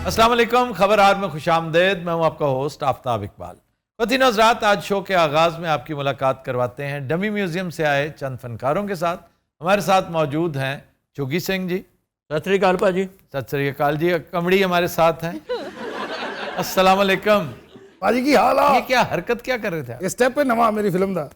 अस्सलाम वालेकुम, खबरहार में खुशामदेद। मैं हूं आपका होस्ट आफ्ताब इकबाल। ख़वातीन हज़रात, आज शो के आगाज़ में आपकी मुलाकात करवाते हैं डमी म्यूज़ियम से आए चंद फनकारों के साथ। हमारे साथ मौजूद हैं चुगी सिंह जी। सत श्री अकाल भाजी। सत श्री अकाल जी। कमड़ी हमारे साथ हैं। अस्सलाम वालेकुम भाजी की हाल ये क्या हरकत क्या कर रहे थे आप? स्टेप पे नवा मेरी फिल्म दा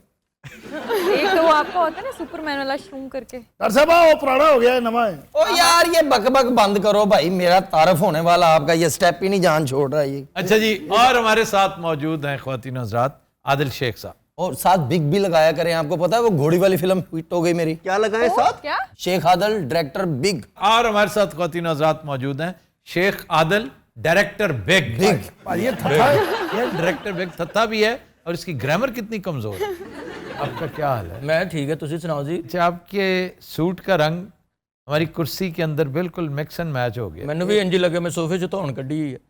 एक तो वो आपका होता है ना सुपरमैन वाला शूम करके। डॉक्टर साहब वो पुराना हो गया है, नवा है। ओ यार ये बकबक बंद करो भाई, मेरा तारफ होने वाला आपका ये स्टेप ही नहीं जान छोड़ रहा है ये। अच्छा जी, और हमारे साथ मौजूद हैं ख़वातीन हज़रात आदिल शेख साहब। और साथ बिग भी लगाया करें, आपको पता है वो घोड़ी वाली फिल्म हिट हो गई मेरी। क्या लगाए साथ? क्या? Sheikh Adal director big. और हमारे साथ ख़वातीन हज़रात मौजूद हैं शेख आदल डायरेक्टर बिग। भाई ये थप्पा है। ये डायरेक्टर बिग थत्ता भी है और इसकी ग्रामर कितनी कमजोर है। आपका क्या हाल है? मैं ठीक है, तुसी सुनाओ जी। अच्छा, आपके सूट का रंग हमारी कुर्सी के अंदर बिल्कुल मिक्स एंड मैच हो गया। मैंने भी इंज लगे मैं सोफे से धोन कड्डी है।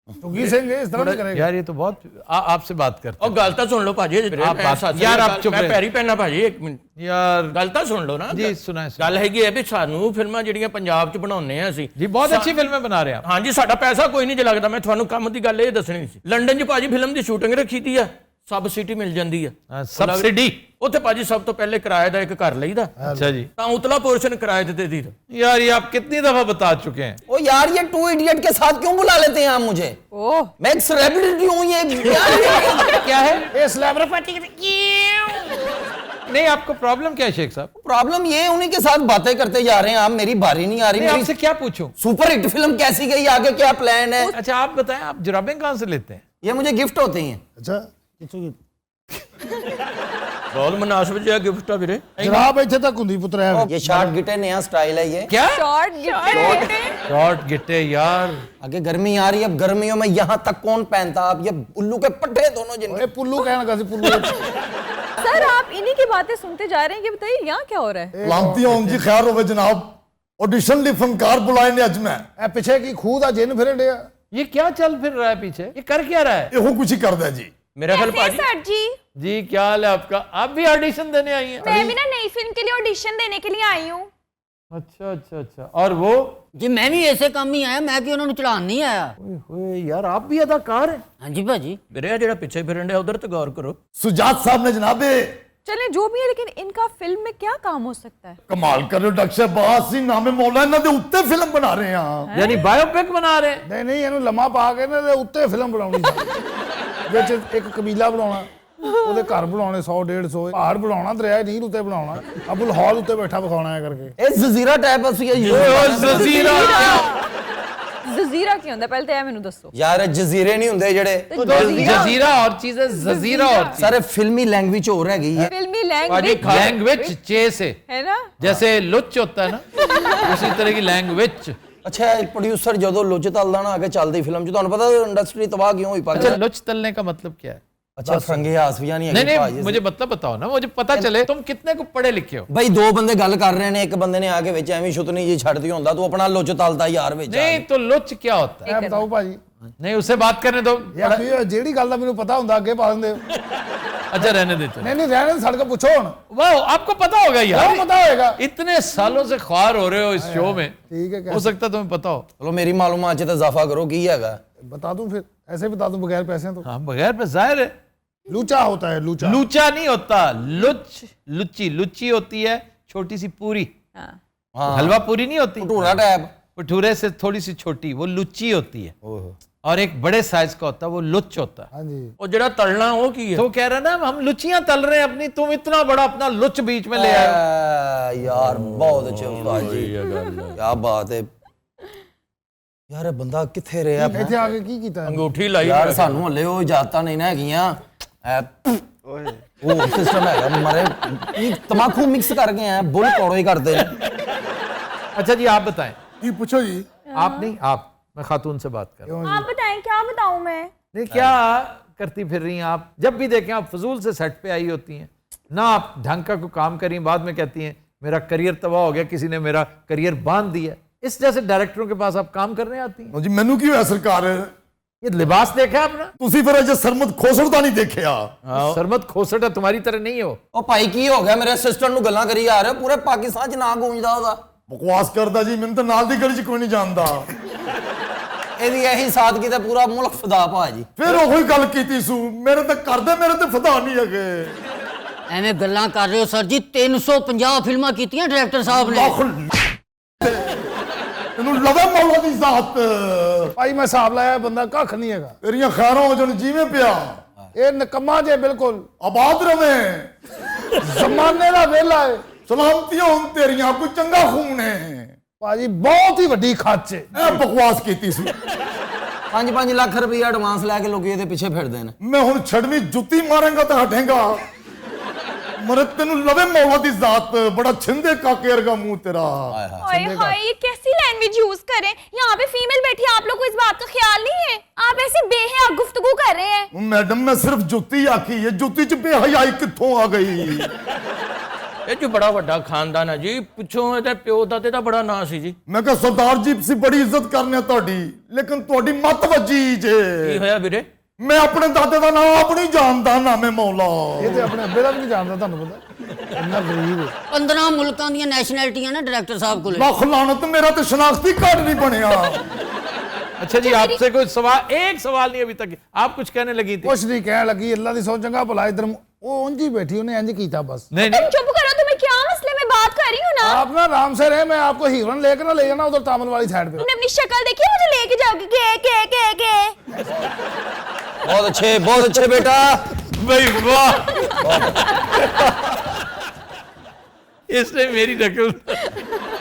चुगी सिंह इस तरह नहीं करेगा यार ये तो बहुत आपसे बात करते और गलता सुन लो भाजी। आप बात- यार आप चुप मैं रहे। पैरी पैना भाजी, एक मिनट यार गलता सुन लो ना जी, सुनाए गल हैगी है भी सानू फिल्मां ਜਿਹੜੀਆਂ ਪੰਜਾਬ 'ਚ ਬਣਾਉਂਦੇ ਆ ਅਸੀਂ जी, बहुत अच्छी फिल्में बना रहे हैं आप। हाँ जी, साडा पैसा कोई नहीं जे लगदा। मैं ਤੁਹਾਨੂੰ ਕੰਮ ਦੀ ਗੱਲ ਇਹ ਦੱਸਣੀ ਸੀ। ਲੰਡਨ 'ਚ ਭਾਜੀ ਫਿਲਮ ਦੀ ਸ਼ੂਟਿੰਗ ਰੱਖੀ ਤੀ ਆ, ਸਬਸਿਡੀ ਮਿਲ ਜਾਂਦੀ ਆ। सब्सिडी। ਉੱਥੇ ਭਾਜੀ ਸਭ ਤੋਂ ਪਹਿਲੇ ਕਿਰਾਏ ਦਾ ਇੱਕ ਘਰ ਲਈਦਾ, अच्छा जी। ਤਾਂ ਉਤਲਾ पोर्शन किराए दे दी। यार ये आप कितनी दफा बता चुके हैं। ओ यार ये टू इडियट के साथ क्यों बुला लेते हैं आप मुझे? ओह, मैं एक सेलिब्रिटी हूँ, ये क्या है? ये सेलिब्रिटी नहीं, आपको प्रॉब्लम क्या है शेख साहब? प्रॉब्लम ये उन्हीं के साथ बातें करते जा रहे हैं आप, मेरी बारी नहीं आ रही। नहीं, मेरी आपसे क्या पूछूं? सुपर हिट फिल्म कैसी गई, आगे क्या प्लान है? अच्छा आप बताएं, आप जुराबें कहाँ से लेते हैं? ये मुझे गिफ्ट होते हैं। अच्छा किथों बहुत मुनासिब जो गिफ्ट है वीरे। जनाब इथे तक हुंदी पुत्र है। ये शॉर्ट गिटे नया स्टाइल है ये। क्या शॉर्ट गिफ्ट। शॉर्ट गिट्टे यार। आगे गर्मी आ रही है, अब गर्मियों में यहाँ तक कौन पहनता? आप ये उल्लू के पट्टे दोनों जिन। ओए पुल्लू कहना का सी पुल्लू सर आप इन्हीं की बातें सुनते जा रहे हैं कि बताइए यहाँ क्या हो रहा है? लांती होम जी खैर होवे जनाब। ऑडिशन ਲਈ फनकार बुलाए ने अज मैं ए पीछे की खूह दा जिन फिरन डया ये क्या चल फिर रहा है पीछे? ये कर क्या रहा है? ਇਹੋ कुछ ही करदा जी। मेरा ख्याल भाजी सर जी, जी क्या हाल है आपका? आप भी ऑडिशन देने आई हैं? मैं भी ना नई फिल्म के लिए ऑडिशन देने के लिए आई हूँ। अच्छा अच्छा अच्छा। और वो जी मैं भी ऐसे काम ही आया, मैं कि उन्होंने चढ़ान नहीं आया। ओए यार, आप भी अदाकार हैं? हाँ जी भाजी। वीरे ਜਿਹੜਾ ਪਿੱਛੇ ਫਿਰਨ ਡਿਆ ਉਧਰ ਤੇ ਗੌਰ ਕਰੋ। सुजात साहब ने जनाब चले जो भी है, लेकिन इनका फिल्म में क्या काम हो सकता है? कमाल कर रहे हो डॉक्टर साहब। बासी नामे मौला इन्हां दे उत्ते फिल्म बना रहे हैं। यानी बायोपिक बना रहे हैं? नहीं नहीं ਇਹਨੂੰ ਲੰਮਾ ਪਾ ਕੇ ਨਾ ਤੇ ਉੱਤੇ ਫਿਲਮ ਬਣਾਉਣੀ ਵਿੱਚ ਇੱਕ ਕਬੀਲਾ ਬਣਾਉਣਾ, ਉਹਦੇ ਘਰ ਬਣਾਉਣੇ 100 150 ਪਹਾੜ ਬਣਾਉਣਾ, ਦਰਿਆ ਨੀਲ ਉੱਤੇ ਬਣਾਉਣਾ, ਅਬੁਲ ਹੌਲ ਉੱਤੇ ਬੈਠਾ ਵਿਖਾਉਣਾ ਹੈ ਕਰਕੇ। ਇਹ ਜ਼ਜ਼ੀਰਾ ਟਾਈਪ ਅਸੀਂ ਇਹ जजीरा। जजीरा क्या होता है पहले तो ये मैंने दसो। यार जजीरे नहीं ਹੁੰਦੇ ਜਿਹੜੇ जजीरा और चीज है, जजीरा और चीज। सारे फिल्मी लैंग्वेज हो रह गई है। फिल्मी लैंग्वेज लैंग्वेज चे से है ना? जैसे लुच होता है ना, उसी तरह की लैंग्वेज। अच्छा प्रोड्यूसर ਜਦੋਂ ਲੁੱਚ ਤਲਦਾ ਨਾ ਆਗੇ ਚੱਲਦੀ ਫਿਲਮ 'ਚ, ਤੁਹਾਨੂੰ ਪਤਾ ਇੰਡਸਟਰੀ ਤਬਾਹ ਕਿਉਂ ਹੋਈ अच्छा, ਪਾਗਲ? लुच तलने का मतलब क्या है? अच्छा ਫਰੰਗੇ ਹਾਸ ਵੀ ਨਹੀਂ नहीं ਹੈਗੇ नहीं, मुझे मतलब बताओ ना, मुझे पता चले तुम कितने को पढ़े लिखे हो। भाई दो बंदे गल कर रहे ने, एक बंदे ने आके ਵਿੱਚ ਐਵੇਂ ਛੁੱਤਨੀ ਜੀ ਛੱਡਦੀ ਹੁੰਦਾ, ਤੂੰ ਆਪਣਾ ਲੁੱਚ ਤਲਦਾ ਯਾਰ ਵਿੱਚ। नहीं तो लुच क्या होता है? ਇਹ ਬਤਾਓ ਭਾਜੀ नहीं, उससे बात करने दो। ਯਾਰ ਕੀ ਜਿਹੜੀ ਗੱਲ ਦਾ ਮੈਨੂੰ ਪਤਾ ਹੁੰਦਾ ਅੱਗੇ ਪਾ ਦਿੰਦੇ ਹੋ। अच्छा रहने देते। ਨਹੀਂ ਨਹੀਂ ਰਹਿਣੇ ਸੜ ਕੇ ਪੁੱਛੋ ਹੁਣ। वाह, आपको पता होगा यार। ਕਿਉਂ ਪਤਾ ਹੋਏਗਾ? इतने सालों से ख्वार हो रहे हो इस शो में, ठीक है, हो सकता है तुम्हें पता हो। ਚਲੋ ਮੇਰੀ ਮਾਲੂਮਾਤ 'ਚ ਤਾਂ ਇਜ਼ਾਫਾ ਕਰੋ, ਕੀ ਹੈਗਾ? बता दूं फिर ऐसे बता दूं बगैर पैसे तो। हाँ, बगैर पे जाहिर है। लूचा होता है लूचा। लूचा नहीं होता, लुच लुच्ची लुच्ची होती है, छोटी सी पूरी। हाँ। हाँ हलवा पूरी नहीं होती, ਭਟੂਰਾ ਟੈਪ। भटूरे से थोड़ी सी छोटी, वो लुच्ची होती है। और एक बड़े साइज का होता है, वो लुच होता है। हाँ जी। ਉਹ ਜਿਹੜਾ ਤਲਣਾ ਉਹ ਕੀ ਹੈ? तो कह रहे ना, हम लुचियां तल रहे हैं अपनी, तुम इतना बड़ा अपना लुच बीच में ले आए। यार बहुत अच्छे उस्ताद जी, क्या बात है यार। ਇਹ ਬੰਦਾ ਕਿੱਥੇ ਰਿਹਾ? ਇੱਥੇ ਆ ਕੇ ਕੀ ਕੀਤਾ? ਅੰਗੂਠੀ ਲਾਈ ਯਾਰ, ਸਾਨੂੰ ਹਲੇ ਉਹ ਇਜਾਜ਼ਤਾਂ ਨਹੀਂ ਨਾ ਹੈਗੀਆਂ। ਉਹ ਸਿਸਟਮ ਹੈਗਾ ਮਰੇ ਕੀ ਤਮਾਕੂ ਮਿਕਸ ਕਰ ਗਏ ਆ, ਬੁੱਲ ਕੌੜੋ ਹੀ ਕਰਦੇ ਨੇ। अच्छा जी, आप बताएं। की पूछो जी। आप नहीं, आप, मैं खातून से बात कर रहा हूं। आप बताएं, क्या बताऊं मैं? नहीं, क्या करती फिर रही हैं आप? जब भी देखें आप फजूल से सेट पे आई होती हैं ना, आप ढंग का कोई काम करी, बाद में कहती हैं मेरा करियर तबाह हो गया, किसी ने मेरा करियर बांध दिया। इस जैसे डायरेक्टरों के पास आप काम करने आती हैं? जी मैनू की होया सरकार ये लिबास देखा आपने? ਤੁਸੀਂ ਫਿਰ ਅਜੇ ਸਰਮਦ ਖੋਸੜ ਦਾ ਨਹੀਂ ਦੇਖਿਆ। सरमत खोसट है, तुम्हारी तरह नहीं हो। ਉਹ ਭਾਈ ਕੀ ਹੋ ਗਿਆ? ਮੇਰੇ ਅਸਿਸਟੈਂਟ ਨੂੰ ਗੱਲਾਂ ਕਰੀ ਜਾ ਰਹੇ, ਪੂਰੇ ਪਾਕਿਸਤਾਨ 'ਚ ਨਾਂ ਗੂੰਜਦਾ ਉਹਦਾ। ਬਕਵਾਸ ਕਰਦਾ ਜੀ, ਮੈਨੂੰ ਤਾਂ ਨਾਲ ਦੀ ਗਲੀ 'ਚ ਕੋਈ ਨਹੀਂ ਜਾਣਦਾ। ਇਹਦੀ ਇਹੀ ਸਾਦਗੀ ਤੇ ਪੂਰਾ ਮੁਲਕ ਫਿਦਾ ਭਾਜੀ। ਫਿਰ ਉਹੀ ਗੱਲ ਕੀਤੀ ਸੂ, ਮੇਰੇ ਤੇ ਕਰਦੇ, ਮੇਰੇ ਤੇ ਫਦਾ ਨਹੀਂ ਹੈਗੇ। ਐਵੇਂ ਗੱਲਾਂ ਕਰ ਰਹੇ ਹੋ ਸਰ ਜੀ, 350 ਫਿਲਮਾਂ ਕੀਤੀਆਂ ਡਾਇਰੈਕਟਰ ਸਾਹਿਬ ਨੇ। ਇਹਨੂੰ ਲਵੇ ਮੌਲਾ ਦੀ ਜ਼ਾਤ। ਭਾਈ ਮੈਂ ਹਿਸਾਬ ਲਾਇਆ ਬੰਦਾ ਕੱਖ ਨਹੀਂ ਹੈਗਾ, ਤੇਰੀਆਂ ਖੈਰਾਂ ਹੋ ਜਾਣ ਜਿਵੇਂ ਪਿਆ। ਇਹ ਨਕਮਾ ਜੇ ਬਿਲਕੁਲ ਆਬਾਦ ਰਵੇ, ਜ਼ਮਾਨੇ ਦਾ ਵਿਹਲਾ ਹੈ। ਸਲਾਮਤੀਆਂ ਹੋਣ ਤੇਰੀਆਂ, ਕੋਈ ਚੰਗਾ ਖੂਨ ਹੈ। ਭਾਜੀ ਬਹੁਤ ਹੀ ਵੱਡੀ ਖੱਚ ਹੈ। ਇਹ ਬਕਵਾਸ ਕੀਤੀ ਸੀ। 5-5 ਲੱਖ ਰੁਪਏ ਐਡਵਾਂਸ ਲੈ ਕੇ ਲੋਕੀ ਇਹਦੇ ਪਿੱਛੇ ਫਿਰਦੇ ਨੇ। ਮੈਂ ਹੁਣ ਛੜਵੀਂ ਜੁੱਤੀ ਮਾਰਾਂਗਾ ਤਾਂ ਹਟੇਗਾ। ਮਰੇ ਤੈਨੂੰ ਲਵੇ ਮੌਲਾ ਦੀ ਜ਼ਾਤ, ਬੜਾ ਛਿੰਦੇ काके वरगा मुंह तेरा। ओए हाय, ये कैसी लैंग्वेज यूज करें? यहाँ पे फीमेल बैठी है, आप लोग को इस बात का ख्याल नहीं है? आप ऐसे बेहया गुफ्तगू कर रहे हैं। मैडम मैं सिर्फ जुत्ती आखी है, जुत्ती च बेहयाई कित्थों आ गई? ਇਹ ਚ ਬੜਾ ਵੱਡਾ ਖਾਨਦਾਨ ਹੈ ਜੀ, ਪਿੱਛੋਂ ਇਹਦੇ ਪਿਓ ਦਾਦੇ ਦਾ ਬੜਾ ਨਾਂ ਸੀ ਜੀ। मैं कहा सरदार जी सी बड़ी इज्जत करने ਤੁਹਾਡੀ, लेकिन ਤੁਹਾਡੀ मत वजी जे। ਕੀ ਹੋਇਆ ਵੀਰੇ? मैं अपने दादे ਦਾ ਨਾਮ ਆਪ ਨਹੀਂ ਜਾਣਦਾ, ਨਾਮੇ ਮੌਲਾ। ਇਹ ਤੇ ਆਪਣੇ ਅੱਬੇ ਦਾ ਵੀ ਨਹੀਂ ਜਾਣਦਾ, ਤੁਹਾਨੂੰ ਪਤਾ ਇੰਨਾ ਗਰੀਬ ਹੈ। 15 ਮੁਲਕਾਂ ਦੀਆਂ ਨੈਸ਼ਨੈਲਿਟੀਆਂ ਨੇ ਡਾਇਰੈक्टर साहब ਕੋਲੇ। ਲੱਖ ਲਾਨਤ, ਮੇਰਾ ਤੇ ਸ਼ਨਾਖਤੀ ਕਾਰਡ नहीं ਬਣਿਆ। अच्छा जी, आपसे कोई सवाल, एक सवाल नहीं अभी तक। आप कुछ कहने लगी थी। ਕੁਛ ਨਹੀਂ ਕਹਿਣ ਲੱਗੀ, ਅੱਲਾ ਦੀ ਸੌ ਚੰਗਾ ਭਲਾ ਇਧਰ ਉਹ ਉਂਝ ਹੀ बैठी, ਉਹਨੇ इंज ਕੀਤਾ बस। नहीं तुम नहीं, चुप करो, तुम्हें क्या मसले में बात कर रही हूँ ना। आप ना आराम से रहे, मैं आपको हीरन लेकर ना ले जाना उधर तामल वाली साइड पे। तुमने अपनी शक्ल देखी है, मुझे लेके जाओगे के बहुत अच्छे बेटा। भाई वाह, इसने मेरी नकल।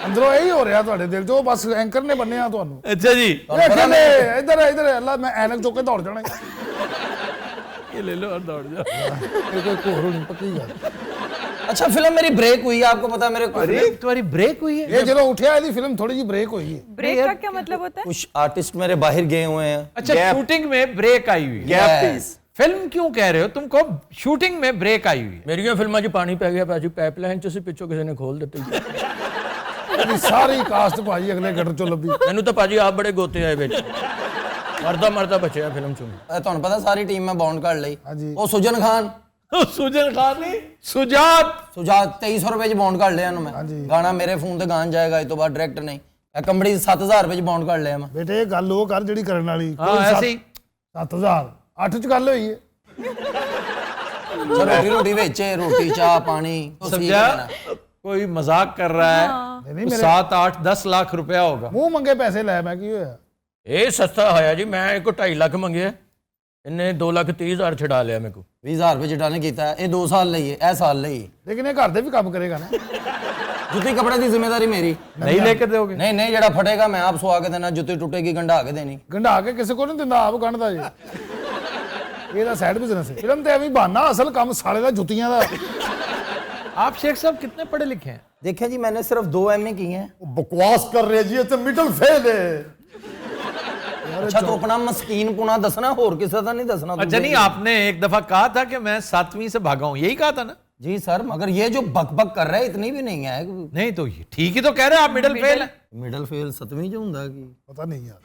ਅੰਦਰੋਂ ਇਹੀ ਹੋ ਰਿਹਾ ਤੁਹਾਡੇ ਦਿਲ 'ਚ, ਉਹ ਬਸ ਐਂਕਰ ਨੇ ਬੰਨਿਆ ਤੁਹਾਨੂੰ। अच्छा जी, ਇਧਰ ਇਧਰ ਅੱਲਾ, ਮੈਂ ਐਨਕ ਚੁੱਕ ਕੇ ਦੌੜ ਜਾਣਾ। ये ले लो और दौड़ जाओ। ਇਹ ਕੋਈ ਘੋਰ ਨਹੀਂ, ਪੱਕੀ ਗੱਲ। अच्छा फिल्म मेरी ब्रेक हुई है, आपको पता है मेरे अरे तुम्हारी ब्रेक हुई है? ਇਹ ਜਦੋਂ ਉੱਠਿਆ ਇਹਦੀ ਫਿਲਮ ਥੋੜੀ ਜਿਹੀ ब्रेक ਹੋਈ है। ब्रेक का क्या मतलब होता है? कुछ आर्टिस्ट मेरे बाहर गए हुए हैं। अच्छा, शूटिंग में ब्रेक आई हुई है। Yes। फिल्म क्यों कह रहे हो? तुमको शूटिंग में ब्रेक आई हुई है। ਮੇਰੀਆਂ ਫਿਲਮਾਂ 'ਚ ਪਾਣੀ ਪੈ ਗਿਆ ਭਾਜੀ, ਪਾਈਪਲਾਈਨ 'ਚ ਅਸੀਂ ਪਿੱਛੋਂ ਕਿਸੇ ਨੇ ਖੋਲ ਦਿੱਤੀ। ਇਹਦੀ ਸਾਰੀ ਕਾਸਟ ਭਾਜੀ ਅਗਲੇ ਗਟਰ 'ਚੋਂ ਲੱਭੀ। ਮੈਨੂੰ ਤਾਂ ਭਾਜੀ ਆਪ ਬੜੇ ਗੋਤੇ ਆਏ ਵਿੱਚ, ਮਰਦਾ ਬਚਿਆ ਫਿਲਮ 'ਚੋਂ। ਤੁਹਾਨੂੰ ਪਤਾ ਸਾਰੀ ਟੀਮ ਮੈਂ ਬਾਉਂਡ ਕਰ ਲਈ। ਹਾਂਜੀ। ਉਹ ਸੁਜਨ ਖਾਨ, सुजन खान नहीं, सुजात। ਸੁਜਾਤ 2300 ਰੁਪਏ 'ਚ ਬਾਉਂਡ ਕਰ ਲਿਆ ਇਹਨੂੰ ਮੈਂ। ਗਾਣਾ ਮੇਰੇ ਫੋਨ ਤੇ ਗਾਣ ਜਾਏਗਾ ਇਸ ਤੋਂ ਬਾਅਦ ਡਾਇਰੈਕਟ ਨਹੀਂ। ਇਹ ਕੰਬੜੀ 7000 ਰੁਪਏ 'ਚ ਬਾਉਂਡ ਕਰ ਲਿਆ ਮੈਂ। ਬੇਟੇ ਇਹ ਗੱਲ ਉਹ ਕਰ ਜਿਹੜੀ ਕਰਨ ਵਾਲੀ। हाँ ऐसे ही। 7000 8 'ਚ ਗੱਲ ਹੋਈ ਹੈ। ਰੋਟੀ ਵਿੱਚ ਰੋਟੀ ਚਾਹ ਪਾਣੀ समझा? कोई मजाक कर रहा है। नहीं, तो मेरे- 7, 8, 10 लाख रुपया होगा। ਮੂੰਹ ਮੰਗੇ ਪੈਸੇ ਲੈ, ਮੈਂ ਕੀ ਹੋਇਆ? ਇਹ ਸਸਤਾ ਹੋਇਆ ਜੀ, ਮੈਂ ਇੱਕ 2.5 ਲੱਖ ਮੰਗਿਆ, ਇਹਨੇ 2,30,000 ਛਡਾ ਲਿਆ ਮੇਰੇ ਕੋਲ। 20000 ਰੁਪਏ ਚਟਾਨੇ ਕੀਤਾ। ਇਹ 2 ਸਾਲ ਲਈ ਹੈ, ਇਹ ਸਾਲ ਲਈ। ਲੇਕਿਨ ਇਹ ਘਰ ਦੇ ਵੀ ਕੰਮ ਕਰੇਗਾ ਨਾ। ਜੁੱਤੀ ਕੱਪੜੇ ਦੀ ਜ਼ਿੰਮੇਵਾਰੀ ਮੇਰੀ। नहीं लेके दोगे? ਨਹੀਂ ਜਿਹੜਾ ਫਟੇਗਾ ਮੈਂ ਆਪ ਸਵਾ ਕੇ ਦੇਣਾ, ਜੁੱਤੀ ਟੁੱਟੇਗੀ ਗੰਢਾ ਕੇ ਦੇਣੀ। ਗੰਢਾ ਕੇ ਕਿਸੇ ਕੋਲ ਨਹੀਂ ਦਿੰਦਾ, ਆਪ ਗੰਢਦਾ ਜੀ। ਇਹਦਾ ਸਾਈਡ ਬਿਜ਼ਨਸ ਹੈ। ਫਿਲਮ ਤੇ ਐਵੇਂ ਬਹਾਨਾ, ਅਸਲ ਕੰਮ ਸਾਲੇ ਦਾ ਜੁੱਤੀਆਂ ਦਾ। आप शेख साहब कितने पढ़े लिखे हैं? देखिए जी मैंने सिर्फ 2 MA की हैं। वो बकवास कर रहे जी, ये तो मिडिल फेल है। अच्छा तो अपना मस्कीन पुना दसना, होर किसी का नहीं दसना। अच्छा नहीं, आपने एक दफा कहा था कि मैं 7वीं से भागा हूं, यही कहा था ना? जी सर, मगर ये जो बक बक कर रहा है इतनी भी नहीं है। नहीं तो ये ठीक ही तो कह रहे हैं आप, मिडिल फेल है। मिडल फेल 7वीं जो ਹੁੰਦਾ ਕੀ? ਪਤਾ ਨਹੀਂ ਯਾਰ,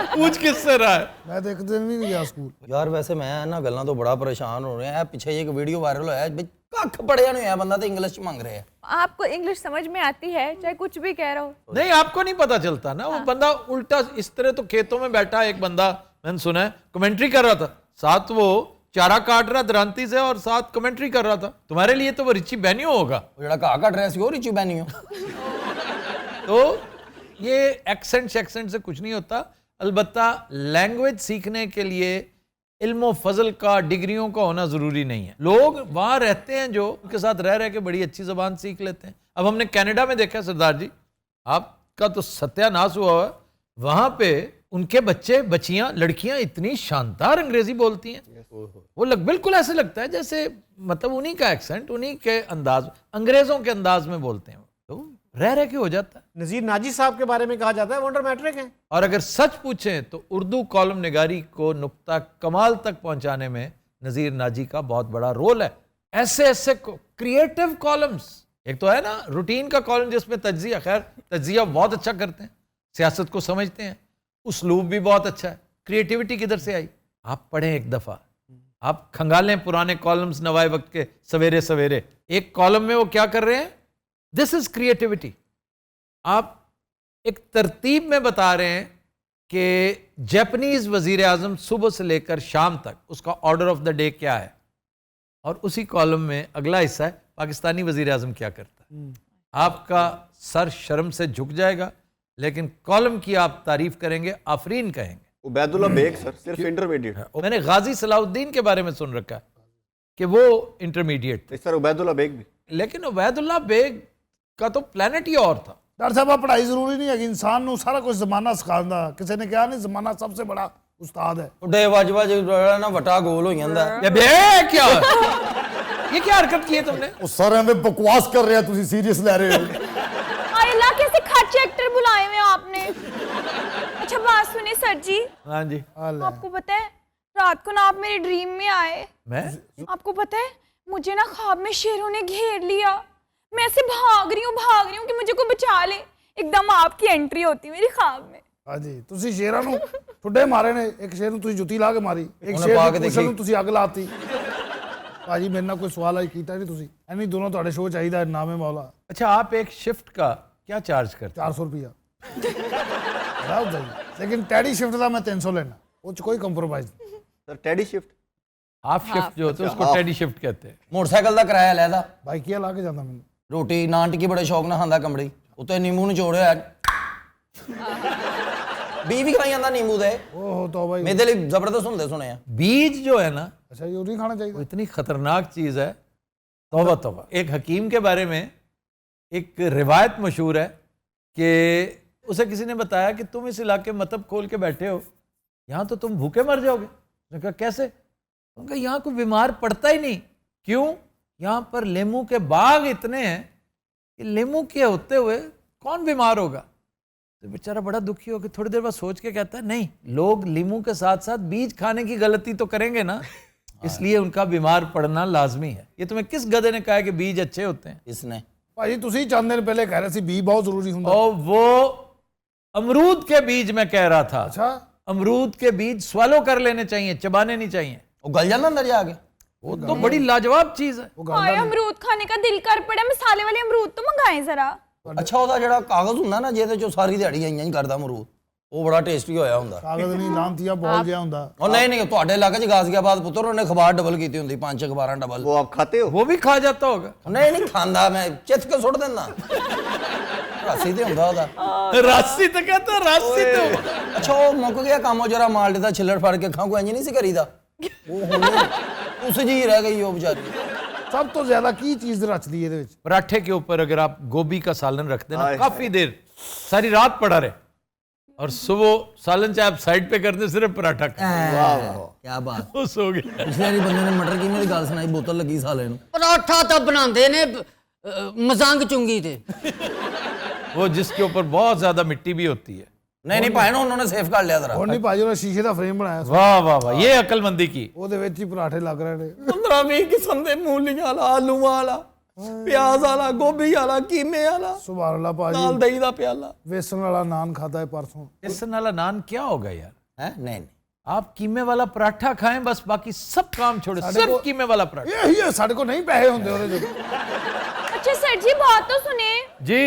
पूछ किससे रहा है? ਮੈਂ ਤਾਂ ਇੱਕ ਦਿਨ ਵੀ ਨਹੀਂ ਗਿਆ ਸਕੂਲ। ਯਾਰ ਵੈਸੇ ਮੈਂ ਇਹਨਾਂ ਗੱਲਾਂ ਤੋਂ ਬੜਾ ਪਰੇਸ਼ਾਨ ਹੋ ਰਿਹਾ। ਪਿੱਛੇ ਇੱਕ ਵੀਡੀਓ ਵਾਇਰਲ ਹੋਇਆ ਬਈ ਕੱਖ ਪੜਿਆ ਨਹੀਂ ਹੋਇਆ ਬੰਦਾ ਤੇ ਇੰਗਲਿਸ਼ ਚ ਮੰਗ ਰਿਹਾ। आपको इंग्लिश समझ में आती है, चाहे कुछ भी कह रहा हो। नहीं, आपको नहीं पता चलता ना। वो बंदा उल्टा इस तरह, तो खेतों में बैठा एक बंदा, मैंने सुना है, कमेंट्री कर रहा था, साथ वो चारा काट रहा द्रांति से और साथ कमेंट्री कर रहा था। तुम्हारे लिए तो वो रिची बेन्यू होगा। ਉਹ ਜਿਹੜਾ ਘਾਹ ਕੱਟ ਰਿਹਾ ਸੀ ਉਹ ਰਿਚੀ ਬੈਨੀਓ। तो ये एक्सेंट से कुछ नहीं होता। अलबत्ता लैंग्वेज सीखने के लिए इल्म फजल का, डिग्रियों का होना ज़रूरी नहीं है। लोग वहाँ रहते हैं जो उनके साथ रह के बड़ी अच्छी ज़बान सीख लेते हैं। अब हमने कनाडा में देखा सरदार जी, आपका तो सत्यानाश हुआ है। वहाँ पे उनके बच्चे बच्चियाँ लड़कियाँ इतनी शानदार अंग्रेज़ी बोलती हैं, वो बिल्कुल ऐसे लगता है जैसे मतलब उन्हीं का एक्सेंट, उन्हीं के अंदाज, अंग्रेज़ों के अंदाज में बोलते हैं। तो रह के हो जाता है। नजीर नाजी साहब के बारे में कहा जाता है वंडर मैट्रिक हैं। और अगर सच पूछें तो उर्दू कॉलम निगारी को नुक्ता कमाल तक पहुंचाने में नज़ीर नाजी का बहुत बड़ा रोल है। ऐसे ऐसे क्रिएटिव कॉलम्स, एक तो है ना रूटीन का कॉलम जिसमें तज्जिया, खैर तज्जिया बहुत अच्छा करते हैं, सियासत को समझते हैं, उसलूब भी बहुत अच्छा है। क्रिएटिविटी किधर से आई? आप पढ़ें एक दफ़ा, आप खंगालें पुराने कॉलम्स नवाए वक्त के सवेरे सवेरे। एक कॉलम में वो क्या कर रहे हैं, दिस इज क्रिएटिविटी। आप एक तरतीब में बता रहे हैं कि जापानीज वजीर आजम सुबह से लेकर शाम तक उसका ऑर्डर ऑफ द डे क्या है, और उसी कॉलम में अगला हिस्सा है पाकिस्तानी वजीर आजम क्या करता है। आपका सर शर्म से झुक जाएगा, लेकिन कॉलम की आप तारीफ करेंगे, आफरीन कहेंगे। उबैदुल्ला बेग सर सिर्फ इंटरमीडिएट है। मैंने गाजी सलाउद्दीन के बारे में सुन रखा है कि वो इंटरमीडिएट थे, सर उबैदुल्ला बेग भी। लेकिन उबैदुल्ला बेग का तो प्लेनेट ही और था। डॉक्टर साहब पढ़ाई जरूरी नहीं है कि इंसान ਨੂੰ ਸਾਰਾ ਕੁਝ ਜ਼ਮਾਨਾ ਸਿਖਾਉਂਦਾ। ਕਿਸੇ ਨੇ ਕਿਹਾ ਨਹੀਂ ਜ਼ਮਾਨਾ ਸਭ ਤੋਂ ਬੜਾ ਉਸਤਾਦ ਹੈ। ਉੱਡੇ ਵੱਜ ਨਾ ਵਟਾ ਗੋਲ ਹੋ ਜਾਂਦਾ। ये बे क्या ये क्या हरकत की है तुमने? ਉਹ ਸਰ ਐਵੇਂ ਬਕਵਾਸ ਕਰ ਰਿਹਾ, ਤੁਸੀਂ ਸੀਰੀਅਸ ਲੈ ਰਹੇ ਹੋ। हाय अल्लाह कैसे खर्चे एक्टर बुलाए हुए हैं आपने। अच्छा बात सुने सर जी, हाँ जी। आपको पता है रात को ना आप मेरे ड्रीम में आए। मैं आपको पता है मुझे ना ख्वाब में शेरों ने घेर लिया। मैं ऐसे भाग रही हूँ कि मुझे कोई बचा ले। एकदम आपकी एंट्री होती मेरी ख्वाब में। हाँ जी, ਤੁਸੀਂ ਸ਼ੇਰਾਂ ਨੂੰ ਠੁੱਡੇ ਮਾਰੇ ਨੇ। ਇੱਕ ਸ਼ੇਰ ਨੂੰ ਤੁਸੀਂ ਜੁੱਤੀ ਲਾ ਕੇ ਮਾਰੀ, ਇੱਕ ਉਹਨੇ ਸ਼ੇਰ ਪਾ ਕੇ ਨੂੰ ਦੇਖੀ। ਤੁਸੀਂ ਅੱਗ ਲਾਤੀ। ਭਾਜੀ ਮੇਰੇ ਨਾਲ ਕੋਈ ਸਵਾਲ ਅੱਜ ਕੀਤਾ ਨਹੀਂ ਤੁਸੀਂ। ਐਵੇਂ ਦੋਨੋਂ ਤੁਹਾਡੇ ਸ਼ੋਅ ਚਾਹੀਦਾ ਹੈ, ਨਾਮੇ ਮੌਲਾ। अच्छा, आप एक शिफ्ट का क्या चार्ज करते 400 रुपया बड़ा होता है, लेकिन टैडी शिफ्ट का मैं 300 लेना, वो कोई कंप्रोमाइज नहीं। Sir teddy shift half shift जो होते हैं उसको टेडी शिफ्ट कहते हैं। ਮੋਟਰਸਾਈਕਲ ਦਾ ਕਿਰਾਇਆ ਲੈਦਾ। भाई क्या ला के जाता मैंने। ਰੋਟੀ ਨਾਨ ਟਿੱਕੀ ਬੜੇ ਸ਼ੌਕ ਨਾਲ ਖਾਂਦਾ ਕਮੜੀ, ਉੱਤੇ ਨਿੰਬੂ ਨਿਚੋੜਿਆ ਵੀ ਖਾਈ ਜਾਂਦਾ ਨਿੰਬੂ ਦੇ। ओहो तो भाई ਮੇਰੇ ਲਈ ਜ਼ਬਰਦਸਤ ਹੁੰਦੇ सुने ਆ। बीज जो है ना अच्छा ये नहीं खाना वो चाहिए। इतनी खतरनाक चीज है, तौबा तौबा। एक हकीम के बारे में एक रिवायत मशहूर है कि उसे किसी ने बताया कि तुम इस इलाके में मतब खोल के बैठे हो, यहाँ तो तुम भूखे मर जाओगे। उसने कहा कैसे? उनका यहाँ कोई बीमार पड़ता ही नहीं। क्यों? यहाँ पर लेमू के बाग इतने हैं कि लेमू के होते हुए कौन बीमार होगा। तो बेचारा बड़ा दुखी हो के थोड़ी देर बाद सोच के कहता है नहीं, लोग लीमू के साथ साथ बीज खाने की गलती तो करेंगे ना, इसलिए उनका बीमार पड़ना लाजमी है। ये तुम्हें किस गधे ने कहा है कि बीज अच्छे होते हैं? इसने भाई ਤੁਸੀਂ चंद दिन पहले कह रहे थे बी बहुत जरूरी होता। और वो अमरूद के बीज में कह रहा था। अच्छा अमरूद के बीज swallow कर लेने चाहिए, चबाने नहीं चाहिए। ਉਹ ਗਲ ਜਾਂਦਾ ਅੰਦਰ ਜਾ ਕੇ। वो तो बड़ी लाजवाब चीज है। हाय अमरूद खाने का दिल कर पड़ा। मसाले वाले अमरूद तो मंगाए जरा। ਅੱਛਾ ਉਹਦਾ ਜਿਹੜਾ ਕਾਗਜ਼ ਹੁੰਦਾ ਨਾ ਜਿਹਦੇ ਚੋਂ ਸਾਰੀ ਦਿਹਾੜੀ ਆਈਆਂ ਹੀ ਕਰਦਾ ਅਮਰੂਦ, ਉਹ ਬੜਾ ਟੇਸਟੀ ਹੋਇਆ ਹੁੰਦਾ। कागज नहीं लांतिया बहुत जिया ਹੁੰਦਾ। ਉਹ ਨਹੀਂ ਤੁਹਾਡੇ ਇਲਾਕੇ 'ਚ ਗਾਜ਼ੀਆਬਾਦ ਪੁੱਤਰ ਉਹਨੇ ਅਖਬਾਰ ਡਬਲ ਕੀਤੀ ਹੁੰਦੀ, 5 ਅਖਬਾਰਾਂ ਡਬਲ। वो आप खाते हो? वो भी खा जाता होगा। ਨਹੀਂ ਖਾਂਦਾ ਮੈਂ, ਚਿੱਥ ਕੇ ਸੁੱਟ ਦਿੰਦਾ। ਰਾਸੀ ਤੇ ਹੁੰਦਾ ਉਹਦਾ। राशि तो कहता है, राशि तो। ਅੱਛਾ ਉਹ ਮੁੱਕ ਗਿਆ ਕੰਮ, ਉਹ ਜਰਾ ਮਾਲਟੇ ਦਾ ਛਿੱਲੜ ਫੜ ਕੇ ਖਾਂ ਕੋਈ ਇੰਜ ਨਹੀਂ ਸੀ ਕਰੀਦਾ। ਉਹ ਹੁਣ ਉਸ ਜੀ ਰਹਿ ਗਈ ਉਹ ਵਿਚਾਰੀ। सब तो ज्यादा की चीज रच दी ਇਹਦੇ ਵਿੱਚ। पराठे के ऊपर अगर आप गोभी का सालन रख देना, काफी देर सारी रात पड़ा रहे, और सुबह सालन चाहे आप साइड पे कर दे, सिर्फ पराठा खाए। ਕੀ ਬਾਤ। वो सो गया। ਪਿਛਲੇ ਵਾਰੀ ਬੰਦੇ ਨੇ ਮਟਰ ਕੀਮੇ ਦੀ ਗੱਲ ਸੁਣਾਈ, ਬੋਤਲ ਲੱਗੀ ਸਾਲੇ ਨੂੰ। पराठा तो बनाते ने मजांग चुंगी थे। वो जिसके ऊपर बहुत ज्यादा मिट्टी भी होती है। ਨਹੀਂ ਭਾਈ ਨੂੰ ਉਹਨਾਂ ਨੇ ਸੇਫ ਕਰ ਲਿਆ ਜ਼ਰਾ। ਹੁਣ ਨਹੀਂ ਭਾਜੀ ਉਹਨੇ ਸ਼ੀਸ਼ੇ ਦਾ ਫਰੇਮ ਬਣਾਇਆ ਸੀ, वाह वाह वाह, ये अक्लमंदी की। ਉਹਦੇ ਵਿੱਚ ਹੀ ਪਰਾਠੇ ਲੱਗ ਰਹੇ ਨੇ। 15-20 ਕਿਸਮ ਦੇ ਮੂਲੀਆਂ ਵਾਲਾ, ਆਲੂ ਵਾਲਾ, ਪਿਆਜ਼ ਵਾਲਾ, ਗੋਭੀ ਵਾਲਾ, ਕੀਮੇ ਵਾਲਾ, ਸੁਭਾਨ ਅੱਲਾਹ ਨਾਲ ਭਾਜੀ। ਦਹੀਂ ਦਾ ਪਿਆਲਾ। बेसन वाला नान खाता है परसों। बेसन वाला नान क्या होगा यार? ਹੈ ਨਹੀਂ आप कीमे वाला पराठा खाएं बस, बाकी सब काम छोड़े, सिर्फ कीमे वाला पराठा। यही है साढ़े को नहीं पैसे होंगे ਉਹਦੇ ਚ। अच्छा सर जी बात तो सुने। जी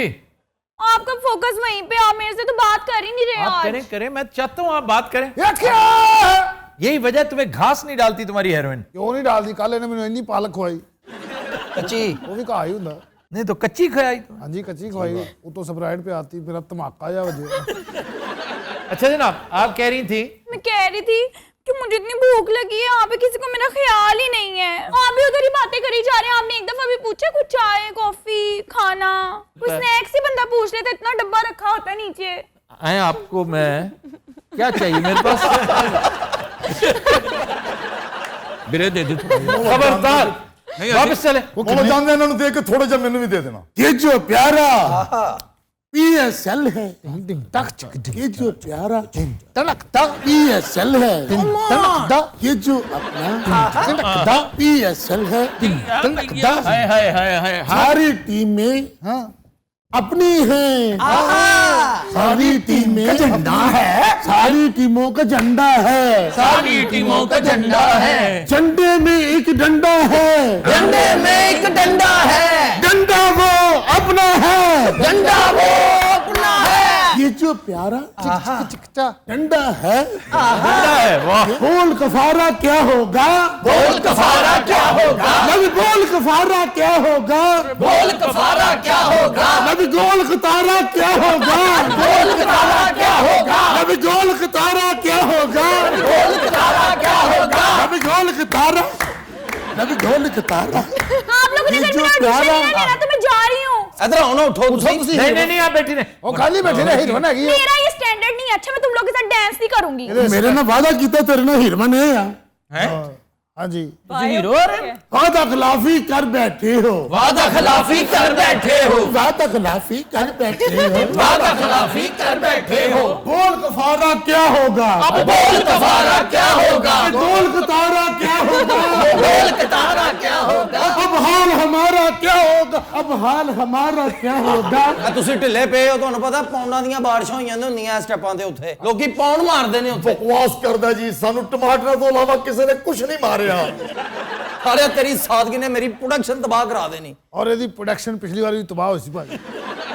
आपका फोकस वहीं पे, आप मेरे से तो बात कर ही नहीं रहे आप आज। करें करें, मैं चाहता हूं आप बात करें। ये क्या है? यही वजह तुम्हें घास नहीं डालती तुम्हारी हेरोइन। क्यों नहीं डालदी? कल ਇਹਨੇ ਮੈਨੂੰ ਇੰਨੀ ਪਾਲਕ ਖਵਾਈ। ਕੱਚੀ। ਉਹ ਵੀ ਘਾਹ ਹੀ ਹੁੰਦਾ। नहीं तो कच्ची खिलाई तो। हाँ जी कच्ची खवाई, उतो स्प्राइट पे आती, मेरा धमाका जा वजे। अच्छा जनाब, आप कह रही थी। मैं कह रही थी कि मुझे इतनी भूख लगी है, यहाँ पे किसी को मेरा ख्याल ही नहीं है। आप भी उधर ही बातें करी जा रहे हैं। आपने एक दफा भी पूछा कुछ चाय कॉफी खाना, कुछ स्नैक्स ही बंदा पूछ लेता, इतना डब्बा रखा होता है नीचे। आए आपको मैं क्या चाहिए मेरे पास? बिरे दे दे, खबरदार नहीं, वापस चले। ਉਹ ਜਾਂਦੇ ਇਹਨਾਂ ਨੂੰ ਦੇ ਕੇ ਥੋੜਾ ਜਿਹਾ ਮੈਨੂੰ ਵੀ ਦੇ ਦੇਣਾ। ये जो प्यारा PSL है, ये जो प्यारा तड़कता PSL है, तड़कता ये जो अपना तड़कता PSL है, तड़कता हाय हाय हाय हाय। सारी टीमें अपनी हैं, सारी टीमें झंडा है, सारी टीमों का झंडा है, सारी टीमों का झंडा है, झंडे में एक डंडा है, ਡੰਡੇ में एक डंडा है, डंडा वो अपना है, डंडा वो अपना है। ये जो जो प्यारा चिकचा ठंडा है ठंडा है, वाह। बोल कफारा क्या होगा, बोल कफारा क्या होगा, नबी बोल कफारा क्या होगा, बोल कफारा क्या होगा, नबी गोल कतारा क्या होगा, बोल कफारा क्या होगा, नबी गोल कतारा क्या होगा, बोल कफारा क्या होगा। नबी गोल कतारा, नबी गोल कतारा। आप लोगों ने ये घर जो में ऑडिशन प्यारा- नहीं लेना तो मैं जा रही हूँ। इधर आओ ना, उठो तुसी। नहीं आप बैठी रहे। ਉਹ ਖਾਲੀ ਬੈਠੇ ਨੇ ਹੀਰੋਇਨ ਹੈਗੀ ਹੈ। मेरा ये स्टैंडर्ड नहीं है। अच्छा मैं तुम लोग के साथ डांस नहीं करूंगी। मेरे ने वादा किया तेरे ने हिरमन है यार, ਹਾਂਜੀ हीरो आ रहे हैं। वादा खिलाफी कर बैठे हो, वादा खिलाफी कर बैठे हो, वादा खिलाफी कर बैठे हो, वादा खिलाफी कर बैठे हो। बोल कफारा क्या होगा, बोल कफारा क्या होगा, गोल कतारा क्या होगा, बोल कतारा क्या होगा। अब हाल हमारा क्या होगा, अब हाल हमारा क्या होगा। ਤੁਸੀਂ ਢਿੱਲੇ ਪਏ ਹੋ, ਤੁਹਾਨੂੰ ਪਤਾ ਪੌਂਡਾਂ ਦੀਆਂ ਬਾਰਿਸ਼ਾਂ ਹੋਈਆਂ ਨੇ ਹੁੰਦੀਆਂ ਸਟੈਪਾਂ ਤੇ ਉੱਥੇ ਲੋਕੀ ਪੌਂਡ ਮਾਰਦੇ ਨੇ ਉੱਥੇ। बकवास करदा जी, सानू टमाटर तो अलावा किसी ने कुछ नहीं मारिया। ਸਾਲਿਆ ਤੇਰੀ ਸਾਦਗੀ ਨੇ ਮੇਰੀ ਪ੍ਰੋਡਕਸ਼ਨ ਤਬਾਹ ਕਰਾ ਦੇਣੀ। ਔਰ ਇਹਦੀ ਪ੍ਰੋਡਕਸ਼ਨ ਪਿਛਲੀ ਵਾਰ ਵੀ ਤਬਾਹ ਹੋਈ ਸੀ ਭਾਜੀ।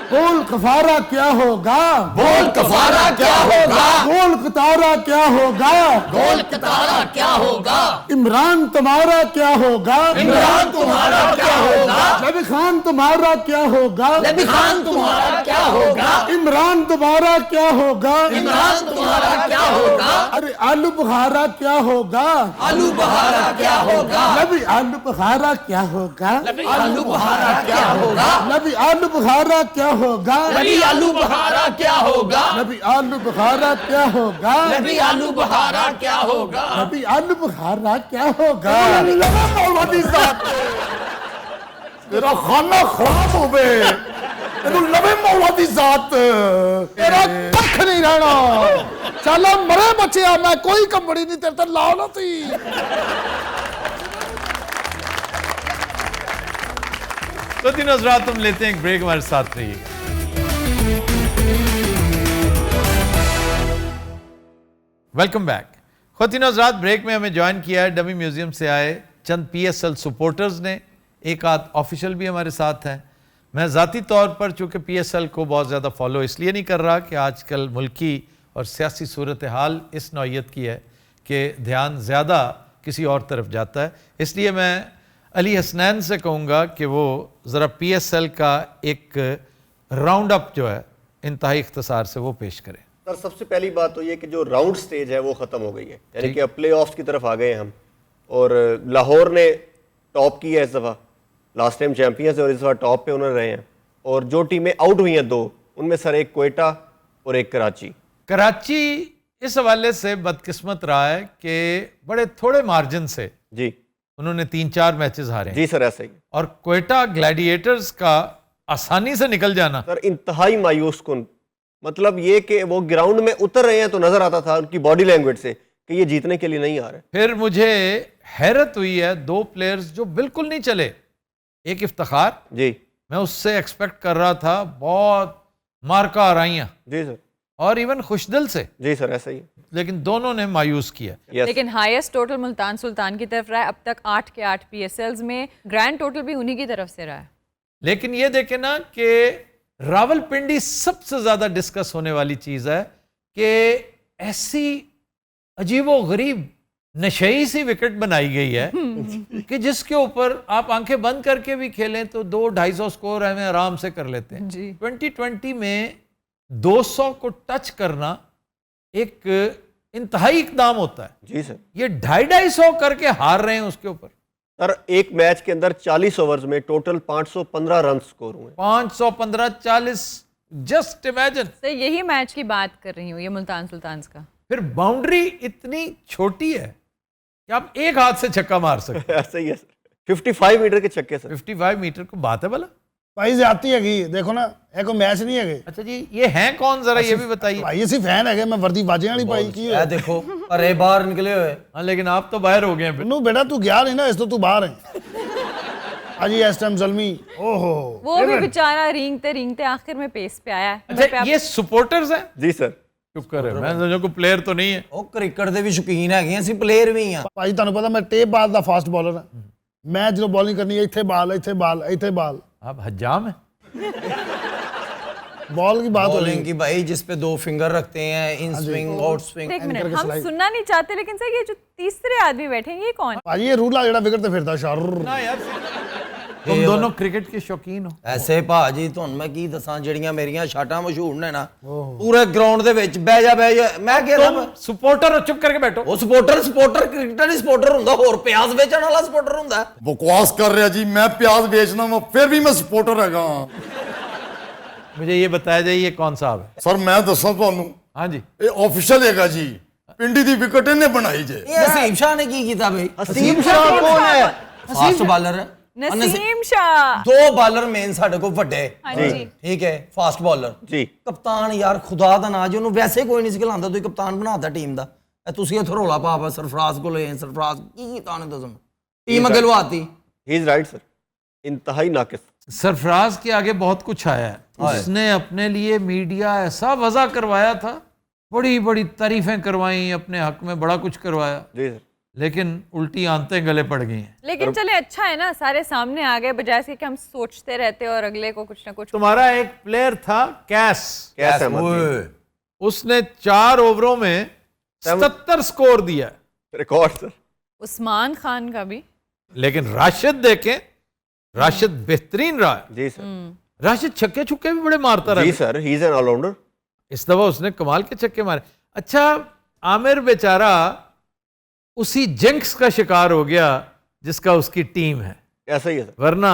गोल कफारा क्या होगा, बोल कफारा क्या होगा, गोल कतारा क्या होगा, बोल कतारा क्या होगा, इमरान तुम्हारा क्या होगा, इमरान तुम्हारा क्या होगा, नबी खान तुम्हारा क्या होगा, नबी खान तुम्हारा क्या होगा, इमरान तुम्हारा क्या होगा, इमरान तुम्हारा क्या होगा, अरे आलू बुखारा क्या होगा, आलू बहारा क्या होगा, नबी आलू बुखारा क्या होगा, आलू बहारा क्या होगा, नबी आलू बुखारा क्या होगा, नबी आलू बहारा क्या होगा, नबी आलू बुखारा क्या होगा, नबी आलू बहारा क्या होगा। नबी आलू बुखारा क्या होगा। मौला दी जात तेरा खाना खराब हो गए, तेनू लवे मौला दी जात। ਤੇਰਾ ਕੱਖ ਨਹੀਂ ਰਹਿਣਾ। ਚੱਲ ਮਰੇ ਬੱਚਿਆ, ਮੈਂ ਕੋਈ ਕੰਬੜੀ ਨਹੀਂ ਤੇਰੇ ਤੇ ਲਾਓ ਨਾ ਤੀ। तो तीन हजरात तुम लेते हैं एक ब्रेक, हमारे साथ रहिएगा। Welcome back. ख़वातीन हज़रात, ब्रेक में हमें ज्वाइन किया है डमी म्यूज़ियम से आए चंद PSL सपोर्टर्स ने, एक आध ऑफिशियल भी हमारे साथ हैं। मैं ज़ाती तौर पर चूँकि PSL को बहुत ज़्यादा फॉलो इसलिए नहीं कर रहा कि आजकल मुल्की और सियासी सूरत हाल इस नौइयत की है कि ध्यान ज़्यादा किसी और तरफ जाता है, इसलिए मैं अली हसनैन से कहूँगा कि वो ज़रा PSL का एक राउंड अप जो है इंतहाई इख्तिसार से वो पेश करें। सर सबसे पहली बात तो ये कि जो राउंड स्टेज है वो ख़त्म हो गई है, यानी कि अब प्ले ऑफ्स की तरफ आ गए हैं हम। और लाहौर ने टॉप की है इस दफ़ा, लास्ट टाइम चैम्पियंस है और इस दफ़ा टॉप पे उन्होंने रहे हैं। और जो टीमें आउट हुई हैं दो, उनमें सर एक कोयटा और एक कराची। कराची इस हवाले से बदकिस्मत रहा है कि बड़े थोड़े मार्जिन से जी उन्होंने 3-4 मैचेस हारे। जी सर ऐसा ही। और कोयटा ग्लैडिएटर्स का आसानी से निकल जाना सर इंतहाई मायूस कुन, मतलब ये कि वो ग्राउंड में उतर रहे हैं तो नजर आता था उनकी बॉडी लैंग्वेज से कि ये जीतने के लिए नहीं आ रहे। फिर मुझे हैरत हुई है, दो प्लेयर्स जो बिल्कुल नहीं चले। एक इफ्तिखार जी, मैं उससे एक्सपेक्ट कर रहा था बहुत मार्का आराइयाँ जी सर, और इवन खुशदिल से। जी सर ऐसा ही, लेकिन दोनों ने मायूस किया। लेकिन हाईएस्ट टोटल मुल्तान सुल्तान की तरफ रहा है अब तक 8 के 8 PSLs में, ग्रैंड टोटल भी उन्हीं की तरफ से रहा है। लेकिन ये देखें ना कि रावलपिंडी सबसे ज्यादा डिस्कस होने वाली चीज है कि ऐसी अजीबो गरीब नशई सी विकेट बनाई गई है कि जिसके ऊपर आप आंखें बंद करके भी खेलें तो 200-250 स्कोर हमें आराम से कर लेते हैं। 2020 में 200 को टच करना एक इंतहाई इकदाम होता है। जी सर। ये 250-250 करके हार रहे हैं उसके ऊपर। सर एक मैच के अंदर 40 ओवर्स में टोटल 515 रन स्कोर हुए। 515 40, जस्ट इमेजिन। सर यही मैच की बात कर रही हूँ, ये मुल्तान सुल्तान्स का। फिर बाउंड्री इतनी छोटी है कि आप एक हाथ से छक्का मार सकते। ऐसा ही है सर, 55 मीटर के छक्के सर। 55 मीटर को बात है भला भाई ज्यादती हैगी, देखो ना ਇਹ ਕੋਈ मैच नहीं है। अच्छा जी, ये हैं कौन जरा ये भी बताइए। भाई ਅਸੀਂ फैन है, मैं वर्दी बाजे वाली पाई की है देखो अरे बाहर निकले हुए। हाँ लेकिन आप तो बाहर हो गए हैं। नू बेटा तू गया नहीं ना, इस तो तू बाहर है। अजी इस टाइम जल्मी ओहो वो भी बेचारा रेंगते आखिर में पेस पे आया है। अच्छा ये सपोर्टर्स हैं? जी सर। चुप कर रहे, मैं समझो कोई प्लेयर तो नहीं है। ਉਹ ਕ੍ਰਿਕਟ ਦੇ ਵੀ ਸ਼ੌਕੀਨ ਹੈਗੇ ਅਸੀਂ, ਪਲੇਅਰ ਵੀ ਆ। ਭਾਈ ਤੁਹਾਨੂੰ ਪਤਾ ਮੈਂ ਟੇਪ ਬਾਲ ਦਾ ਫਾਸਟ ਬੋਲਰ ਹਾਂ। ਮੈਂ ਜਦੋਂ ਬੋਲਿੰਗ ਕਰਨੀ ਹੈ ਇੱਥੇ ਬਾਲ ਇੱਥੇ ਬਾਲ ਇੱਥੇ ਬਾਲ। आप हजाम है। बॉल की बात हो रही बॉलिंग की भाई, जिस पे 2 फिंगर रखते हैं, इन स्विंग आउट स्विंग। एक मिनट, हम सुनना नहीं चाहते, लेकिन सर ये जो तीसरे आदमी बैठे हैं ये कौन? भाजी ये रूला जेड़ा विकेट ते फिरदा शर ना यार, तुम दोनों क्रिकेट के शौकीन हो। ऐसे भाजी ਤੁਹਾਨੂੰ मैं की दसा ਜਿਹੜੀਆਂ ਮੇਰੀਆਂ ਸ਼ਾਟਾਂ ਮਸ਼ਹੂਰ ਨੇ ਨਾ, ਪੂਰੇ ਗਰਾਊਂਡ ਦੇ ਵਿੱਚ ਬਹਿ ਜਾ ਮੈਂ ਕਹਿੰਦਾ ਸਪੋਰਟਰ ਚੁੱਪ ਕਰਕੇ ਬੈਠੋ। ਉਹ ਸਪੋਰਟਰ ਕ੍ਰਿਕਟਰ ਹੀ ਸਪੋਰਟਰ ਹੁੰਦਾ, ਹੋਰ ਪਿਆਜ਼ ਵੇਚਣ ਵਾਲਾ ਸਪੋਰਟਰ ਹੁੰਦਾ। बकवास कर रहा जी, मैं प्याज बेचना हूं, फिर भी मैं सपोर्टर हैगा। मुझे ये बताया जाए ये कौन साहब है? सर मैं दसा ਤੁਹਾਨੂੰ, हाँ जी, ਇਹ ਆਫੀਸ਼ੀਅਲ ਹੈਗਾ ਜੀ, ਪਿੰਡੀ ਦੀ ਵਿਕਟ ਇਹਨੇ ਬਣਾਈ ਜੇ। ਇਹ ਹਸੀਬ ਸ਼ਾਹ ਨੇ ਕੀ ਕੀਤਾ ਬਈ? हसीब शाह कौन है? ਫਾਸਟ ਬਾਲਰ ਹੈ, नसीम शाह। 2 ਬਾਲਰ ਮੇਨ ਸਾਡੇ ਕੋਲ ਵੱਡੇ। हाँ जी, ਠੀਕ ਹੈ, ਫਾਸਟ ਬਾਲਰ जी ਕਪਤਾਨ ਯਾਰ ਖੁਦਾ ਦਾ ਨਾਂ ਜੀ, ਉਹਨੂੰ ਵੈਸੇ ਕੋਈ ਨਹੀਂ ਸੀ ਖਿਲਾਉਂਦਾ, ਤੁਸੀਂ ਕਪਤਾਨ ਬਣਾਤਾ ਟੀਮ ਦਾ। ਇਹ ਤੁਸੀਂ ਇੱਥੇ ਰੌਲਾ ਪਾ ਸਰਫਰਾਜ਼ ਕੋਲੇ, ਸਰਫਰਾਜ਼ ਕੀ ਕੀਤਾ ਉਹਨੇ ਦੱਸੋ, ਟੀਮ ਅੱਗੇ ਲਵਾਤੀ। ही इज राइट सर, इंतहाई नाकिस। सरफराज के आगे बहुत कुछ आया है। उसने अपने लिए मीडिया ऐसा वजह करवाया था, बड़ी बड़ी तारीफें करवाई, अपने हक में बड़ा कुछ करवाया, जी सर। लेकिन उल्टी आंतें गले पड़ गई हैं। लेकिन चले अच्छा है ना, सारे सामने आ गए, बजाय इसके कि हम सोचते रहते और अगले को कुछ ना कुछ। तुम्हारा एक प्लेयर था कैस, कैस अहमद, उसने 4 ओवरों में 77 स्कोर दिया है। Record sir. उस्मान खान का भी। लेकिन राशिद देखें, राशिद बेहतरीन रहा है। जी सर। राशिद छक्के छुक्के भी बड़े मारता रहा। जी sir, he is an allrounder. इस दफा उसने कमाल के छक्के मारे। अच्छा, आमिर बेचारा उसी जिंक्स का शिकार हो गया जिसका उसकी टीम है। ऐसा ही है सर, वरना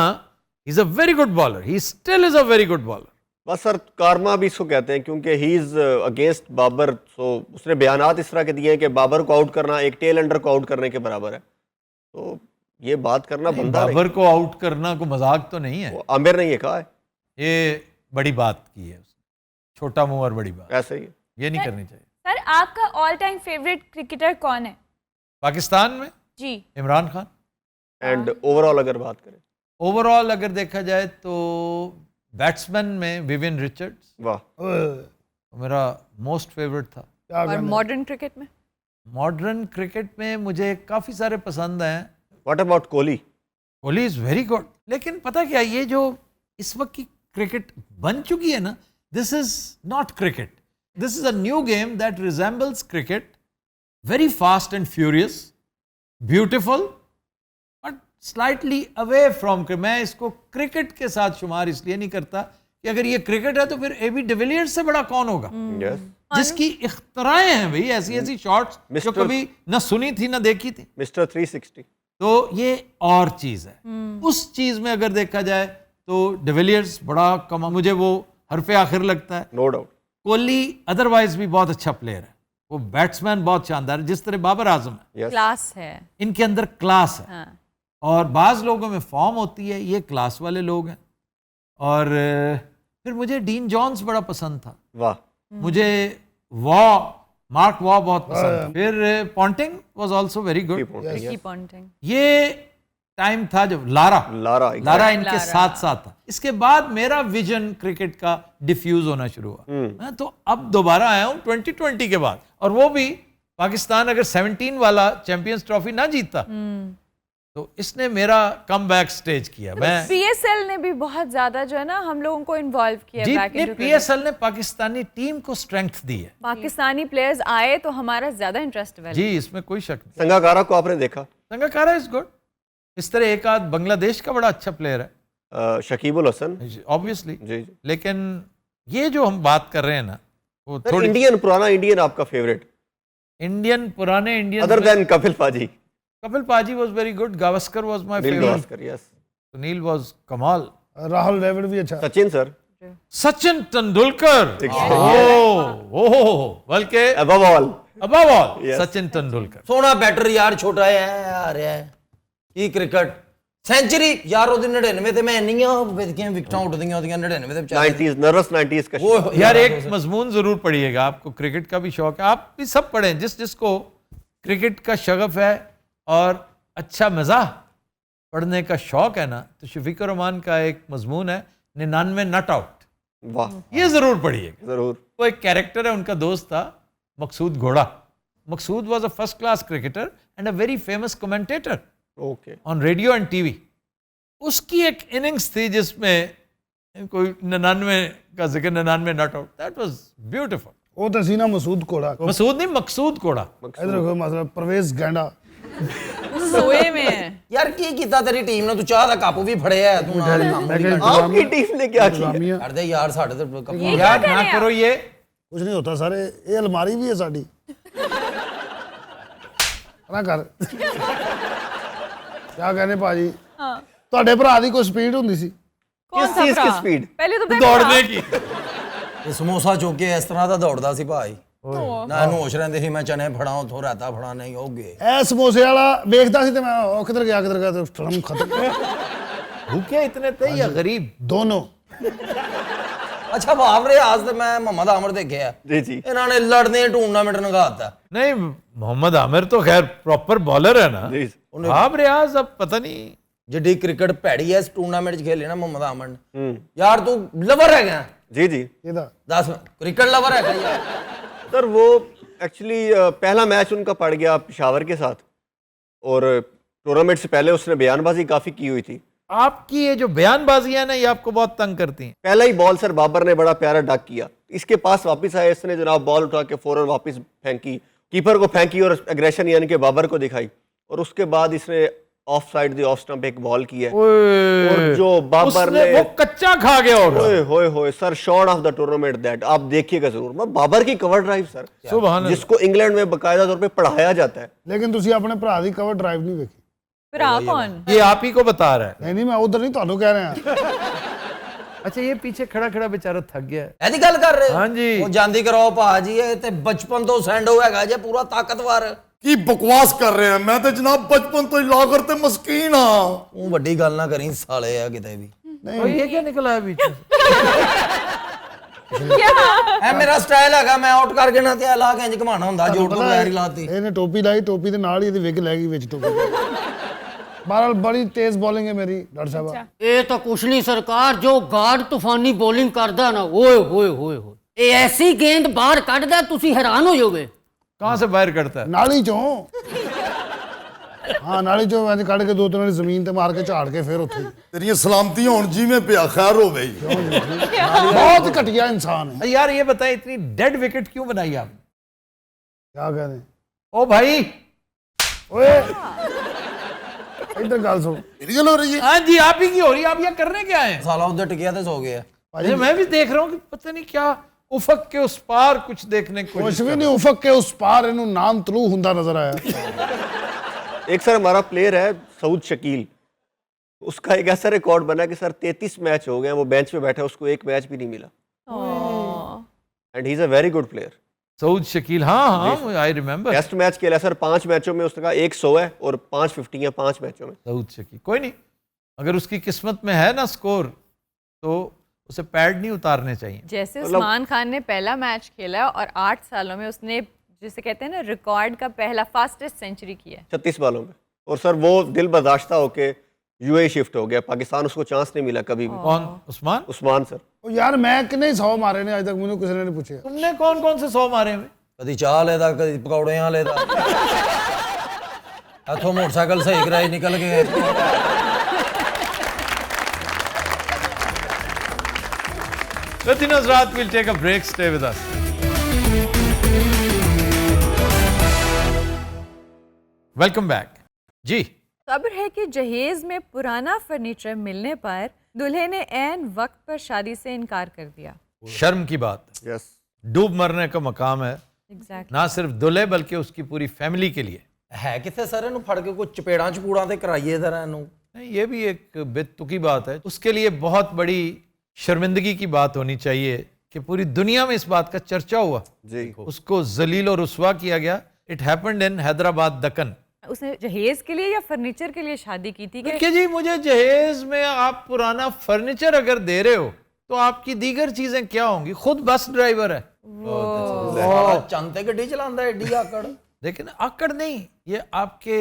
he is a very good bowler, he still is a very good bowler. बस सर कारमा भी इसको कहते हैं, क्योंकि ही इज अगेंस्ट बाबर। सो उसने बयानात इस तरह के दिए हैं कि बाबर को आउट करना एक टेल एंडर को आउट करने के बराबर है। तो ये बात करना बंदा बाबर को आउट करना को मजाक तो नहीं है, आमिर ने ये कहा है, ये बड़ी बात की है उसने, छोटा मुंह और बड़ी बात, ऐसा ही है। ये नहीं करनी चाहिए। सर आपका ऑल टाइम फेवरेट क्रिकेटर कौन है? पाकिस्तान में जी इमरान खान। एंड ओवरऑल अगर बात करें, ओवरऑल अगर देखा जाए तो बैट्समैन में विवियन रिचर्ड्स वाह मेरा मोस्ट फेवरेट था। और मॉडर्न क्रिकेट में? मॉडर्न क्रिकेट में मुझे काफ़ी सारे पसंद हैं। What about Kohli? Kohli is very good. लेकिन पता क्या, ये जो इस वक्त की क्रिकेट बन चुकी है ना, this is not cricket, this is a new game that resembles cricket, very fast and furious, beautiful, but slightly away from. मैं इसको क्रिकेट के साथ शुमार इसलिए नहीं करता कि अगर ये क्रिकेट है तो फिर एबी डिविलियर्स से बड़ा कौन होगा, यस, जिसकी इख्तराएं हैं भाई, ऐसी ऐसी शॉट्स जो कभी ना सुनी थी ना देखी थी। मिस्टर 360। तो ये और चीज़ है। उस चीज़ में अगर देखा जाए तो डिविलियर्स बड़ा कम, मुझे वो हरफे आखिर लगता है। No doubt. कोहली अदरवाइज भी बहुत अच्छा प्लेयर है, वो बैट्समैन बहुत शानदार है, जिस तरह बाबर आजम है, यस, क्लास है। इनके अंदर क्लास है। हाँ। और बाज़ लोगों में फॉर्म होती है, ये क्लास वाले लोग हैं। और फिर मुझे डीन जॉन्स बड़ा पसंद था, वाह, मुझे मार्क वॉ बहुत पसंद था। फिर Ponting was also very good. Ricky Ponting. ये टाइम था जब लारा लारा इनके साथ साथ था। इसके बाद मेरा विजन क्रिकेट का डिफ्यूज होना शुरू हुआ। हाँ, तो अब दोबारा आया हूँ 2020 के बाद, और वो भी पाकिस्तान अगर 17 वाला चैंपियंस ट्रॉफी ना जीतता तो इसने मेरा कमबैक स्टेज किया। मैं पीएसएल ने भी बहुत ज्यादा जो है ना हम लोगों को इन्वॉल्व किया बैक जीतने, पीएसएल ने पाकिस्तानी टीम को स्ट्रेंथ दी है। पाकिस्तानी प्लेयर्स आए तो हमारा ज्यादा इंटरेस्ट डेवलप। जी, इसमें कोई शक नहीं। संगाकारा को आपने देखा? Sangakkara is good. इस तरह एक आध बांग्लादेश का बड़ा अच्छा प्लेयर है, शकीबुल हसन, ऑब्वियसली। जी। लेकिन ये जो हम बात कर रहे हैं ना, वो थोड़ी इंडियन, पुराना इंडियन आपका फेवरेट? इंडियन, पुराने Indian other than Kapil paaji? Kapil paaji was very good, Gavaskar was my नील favourite, Gavaskar, yes, Sunil was कमाल, राहुल द्रविड़ भी अच्छा। सचिन सर, सचिन तेंदुलकर, बल्कि अबव ऑल सचिन तेंदुलकर। सोना बैटर यार, छोटा है यार, की क्रिकेट सेंचुरी यार, ਉਹਦੀ 99 ਤੇ ਮੈਂ ਇੰਨੀਆਂ ਵਿਕਟਾਂ ਵਿਕਟਾਂ ਉੱਡਦੀਆਂ ਉਹਦੀਆਂ 99 ਤੇ ਵਿਚਾਰੇ 90s, नर्वस 90s का वो यार एक मजमून जरूर पढ़िएगा, आपको क्रिकेट का भी शौक है, आप भी सब पढ़ें, जिसको क्रिकेट का शगफ है और अच्छा मज़ा पढ़ने का शौक है ना, तो शफीकुर रहमान का एक मजमून है 99 नॉट आउट, वाह, ये जरूर पढ़िएगा जरूर। वो एक कैरेक्टर है, उनका दोस्त था मकसूद घोड़ा। Maqsood was a first class cricketer and a very famous commentator okay, on radio and TV. उसकी एक इनिंग्स थी जिसमें कोई 99 का जिक्र, 99 not out, that was beautiful. ਉਹ ਤਾਂ ਸੀ ਨਾ ਮਸੂਦ ਕੋੜਾ मसूद नहीं, मकसूद कोड़ा। ਇਧਰ ਦੇਖੋ ਮਤਲਬ ਪ੍ਰਵੇਸ਼ ਗੈਂਡਾ सोए में है। यार की कीता तेरी टीम ने, तू चाह दा कप भी फड़िया है, तू नाल काम ਮੈਂ भी ਕਿਹਾ आपकी टीम ने क्या किया? इंतजामिया कर दे यार, साडे ते कप याद ना करो ये। ਕੁਝ ਨਹੀਂ ਹੁੰਦਾ ਸਾਰੇ, ਇਹ ਅਲਮਾਰੀ ਵੀ ਹੈ ਸਾਡੀ ਨਾ ਕਰ ਕਿਆ ਕਹਿੰਦੇ ਭਾਜੀ ਤੁਹਾਡੇ ਭਰਾ ਦੀ ਕੋਈ ਸਪੀਡ ਹੁੰਦੀ ਸੀ कौन किस सा चीज की भरा? स्पीड? पहले तो मैं दौड़ने की। ਇਹ ਸਮੋਸਾ ਚੁੱਕ ਕੇ ਇਸ ਤਰ੍ਹਾਂ ਦਾ ਦੌੜਦਾ ਸੀ ਭਾਈ, ਨਾ ਇਹਨੂੰ ਹੋਸ਼ ਰਹਿੰਦੇ ਸੀ ਮੈਂ ਚਨੇ ਫੜਾਂ ਉਥੋਂ ਰਾਤਾ ਫੜਾ, ਨਹੀਂ ਹੋ ਗਏ। ਇਹ ਸਮੋਸੇ ਵਾਲਾ ਵੇਖਦਾ ਸੀ ਤੇ ਮੈਂ ਉਹ ਕਿੱਧਰ ਗਿਆ ਤੇ ਫਿਲਮ ਖਤਮ भूखे इतने थे या गरीब? ਦੋਨੋਂ ਅੱਛਾ ਬਾਪ ਰੇ, आज ਤੇ ਮੈਂ ਮੁਹੰਮਦ ਆਮਰ ਦੇਖਿਆ, जी जी। ਇਹਨਾਂ ਨੇ ਲੜਨੇ ਟੂਰਨਾਮੈਂਟ ਨਗਾਤਾ। नहीं, मोहम्मद आमिर तो खैर प्रॉपर बॉलर है ना। जी। आप रियाज अब पता नहीं। ਜਿੱਡੀ ਕ੍ਰਿਕਟ ਭੈੜੀ ਐ, ਇਸ ਟੂਰਨਾਮੈਂਟ 'ਚ ਖੇਲੇ ਨਾ ਮੁਹੰਮਦ ਆਮਰ ਨੇ, ਯਾਰ ਤੂੰ ਲਵਰ ਹੈਗਾ? जी जी। ਇਹਦਾ ਦੱਸ, ਕ੍ਰਿਕਟ ਲਵਰ ਹੈਗਾ ਯਾਰ? सर वो एक्चुअली पहला मैच उनका पड़ गया पेशावर के साथ, और टूर्नामेंट से पहले उसने बयानबाजी काफ़ी की हुई थी। आपकी ये जो बयानबाजी है ना, ये आपको बहुत तंग करती हैं। पहला ही बॉल सर बाबर ने बड़ा प्यारा डक किया, इसके पास वापस आया, इसने जनाब बॉल उठा के फौरन वापस फेंकी, कीपर को फेंकी और एग्रेशन यानी कि बाबर को दिखाई, और उसके बाद इसने of side the off stump एक बॉल की है, और जो बाबर उसने ने वो कच्चा खा गया होगा। होए होए होए sir, shot of the tournament that आप देखिएगा जरूर। मैं बाबर की कवर ड्राइव सर, सुभान अल्लाह। जिसको इंग्लैंड में बाकायदा तौर पे पढ़ाया जाता है। ਲੇਕਿन ਤੁਸੀਂ ਆਪਣੇ ਭਰਾ ਦੀ ਕਵਰ ਡਰਾਈਵ ਨਹੀਂ ਵੇਖੀ। फिर आप कौन? ये आप ही को बता रहा है। ਨਹੀਂ ਨਹੀਂ ਮੈਂ ਉਧਰ ਨਹੀਂ ਤੁਹਾਨੂੰ ਕਹਿ ਰਿਹਾ अच्छा, ये पीछे खड़ा खड़ा बेचारा थक गया है। ਇਹਦੀ ਗੱਲ ਕਰ ਰਹੇ ਹੋ? हाँ जी। ਉਹ ਜਾਂਦੀ ਕਰਾਓ ਭਾਜੀ, ਇਹ ਤੇ ਬਚਪਨ ਤੋਂ ਸੈਂਡੋ ਹੈਗਾ ਜੇ ਪੂਰਾ ਤਾਕਤਵਰ। ਕੀ ਬਕਵਾਸ ਕਰ ਰਹੇ ਆ, ਮੈਂ ਤਾਂ ਜਨਾਬ ਬਚਪਨ ਤੋਂ ਹੀ ਲਾਗਰ ਤੇ ਮਸਕੀਨ ਆ। ਤੂੰ ਵੱਡੀ ਗੱਲ ਨਾ ਕਰੀ ਸਾਲੇ ਆ ਕਿਤੇ ਵੀ। और ये क्या निकला है बीच में? ਇਹ ਮੇਰਾ ਸਟਾਈਲ ਹੈਗਾ, ਮੈਂ ਆਊਟ ਕਰਕੇ ਨਾ ਤੇ ਲਾ ਕੇ ਇੰਜ ਘਮਾਣਾ ਹੁੰਦਾ, ਜੋੜ ਤੋਂ ਵੈਰੀ ਲਾਤੀ। ਇਹਨੇ ਟੋਪੀ ਲਾਈ, ਟੋਪੀ ਦੇ ਨਾਲ ਹੀ ਇਹਦੀ ਵਿਗ ਲੈ ਗਈ ਵਿੱਚ ਟੋਪੀ। ਬਹਰਾਲ ਬੜੀ ਤੇਜ਼ ਬੋਲਿੰਗ ਹੈ ਮੇਰੀ ਡਾਕਟਰ ਸਾਹਿਬ। ਇਹ ਤਾਂ ਕੁਛ ਨਹੀਂ ਸਰਕਾਰ, ਜੋ ਗਾਰਡ ਤੂਫਾਨੀ ਬੋਲਿੰਗ ਕਰਦਾ ਨਾ, ਓਏ ਹੋਏ ਹੋਏ ਹੋਏ, ਇਹ ਐਸੀ ਗੇਂਦ ਬਾਹਰ ਕੱਢਦਾ ਤੁਸੀਂ ਹੈਰਾਨ ਹੋ ਜਾਓਗੇ। कहाँ से बाहर करता है? ਨਾਲੀ ਚੋਂ ਹਾਂ, ਨਾਲੀ ਚੋਂ ਇੰਜ ਕੱਢ ਕੇ ਦੋ ਤਿੰਨ ਵਾਰੀ ਜ਼ਮੀਨ ਤੇ ਮਾਰ ਕੇ ਝਾੜ ਕੇ ਫਿਰ ਉੱਥੇ। ਤੇਰੀਆਂ ਸਲਾਮਤੀਆਂ ਹੋਣ ਜਿਵੇਂ ਪਿਆ, ਖੈਰ ਹੋਵੇ ਜੀ। ਬਹੁਤ ਘਟੀਆ ਇਨਸਾਨ ਹੈ। यार ये बताएं, इतनी डेड विकेट क्यों बनाई आपने? ਕਿਆ ਕਹਿੰਦੇ ओ भाई, ਓਏ ਇੱਧਰ ਗੱਲ ਸੁਣ। ਇਹਦੀ ਗੱਲ ਹੋ ਰਹੀ ਹੈ। हाँ जी, आप ही की हो रही है। आप ये करने क्या है? ਸਾਲਾ ਉੱਧਰ ਟਿਕਿਆ ਤੇ ਸੋ ਗਿਆ। अरे मैं भी देख रहा हूँ कि पता नहीं क्या उफक के उस पार कुछ देखने को। ਕੁਛ ਵੀ ਨਹੀਂ, ਉਫਕ ਕੇ ਉਸ ਪਾਰ ਇਹਨੂੰ ਨਾਮ ਤਲੂ ਹੁੰਦਾ ਨਜ਼ਰ ਆਇਆ। एक सर हमारा प्लेयर है सऊद शकील, उसका एक ऐसा रिकॉर्ड बना कि सर 33 मैच हो गए, वो बेंच पे बैठा, उसको एक मैच भी नहीं मिला, and he is a very good player. Saud Shakeel, हाँ हाँ, आई रिमेम्बर। टेस्ट मैच खेला सर, 5 मैचों में उसका 100 है और 5 50 है 5 मैचों में। सऊद शकील, कोई नहीं, अगर उसकी किस्मत में है ना स्कोर, तो उसे पैड नहीं उतारने चाहिए। जैसे उस्मान खान ने पहला मैच खेला और 8 सालों में उसने जिसे कहते हैं ना रिकॉर्ड का पहला फास्टेस्ट सेंचुरी किया 36 बालों में, और सर वो दिल बर्दाश्ता होके यूएई शिफ्ट हो गया, पाकिस्तान उसको चांस नहीं मिला कभी भी। कौन? उस्मान? उस्मान सर। ਉਹ ਯਾਰ ਮੈਂ ਕਿੰਨੇ 100 ਮਾਰੇ ਨੇ ਅੱਜ ਤੱਕ, ਮੈਨੂੰ ਕਿਸੇ ਨੇ ਨਹੀਂ ਪੁੱਛਿਆ। तुमने कौन कौन से 100 मारे हुए? ਕਦੀ ਚਾਹ ਲੈਦਾ, ਕਦੀ ਪਕੌੜਿਆਂ ਲੈਦਾ। ਇੱਥੋਂ ਮੋਟਰਸਾਈਕਲ ਸਹੀ ਕਰਾਈ ਨਿਕਲ ਗਏ। Listen, Hazrat, we'll take a break. Stay with us. Welcome back जी। खबर है कि जहेज में पुराना फर्नीचर मिलने पर दूल्हे ने ऐन वक्त पर शादी से इनकार कर दिया। शर्म की बात है। यस। डूब मरने का मकाम है, Exactly. ना सिर्फ दूल्हे बल्कि उसकी पूरी फैमिली के लिए। ਹੈ ਕਿੱਥੇ ਸਰ, ਇਹਨੂੰ ਫੜ ਕੇ ਕੋਈ ਚਪੇੜਾਂ ਚਪੂੜਾਂ ਤੇ ਕਰਾਈਏ ਜ਼ਰਾ ਇਹਨੂੰ। नहीं, ये भी एक बेतुकी बात है। उसके लिए बहुत बड़ी शर्मिंदगी की बात होनी चाहिए कि पूरी दुनिया में इस बात का चर्चा हुआ जी। उसको जलील और रुस्वा किया गया। It happened in Hyderabad Deccan. उसने जहेज के लिए या फर्नीचर के लिए शादी की थी? देखिए जी, मुझे जहेज में आप पुराना फर्नीचर अगर दे रहे हो तो आपकी दीगर चीजें क्या होंगी? खुद बस ड्राइवर है। ਚੰਦ ਤੇ ਗੱਡੀ ਚਲਾਉਂਦਾ ਏਡੀ ਆਕੜ। लेकिन आकड़ नहीं, ये आपके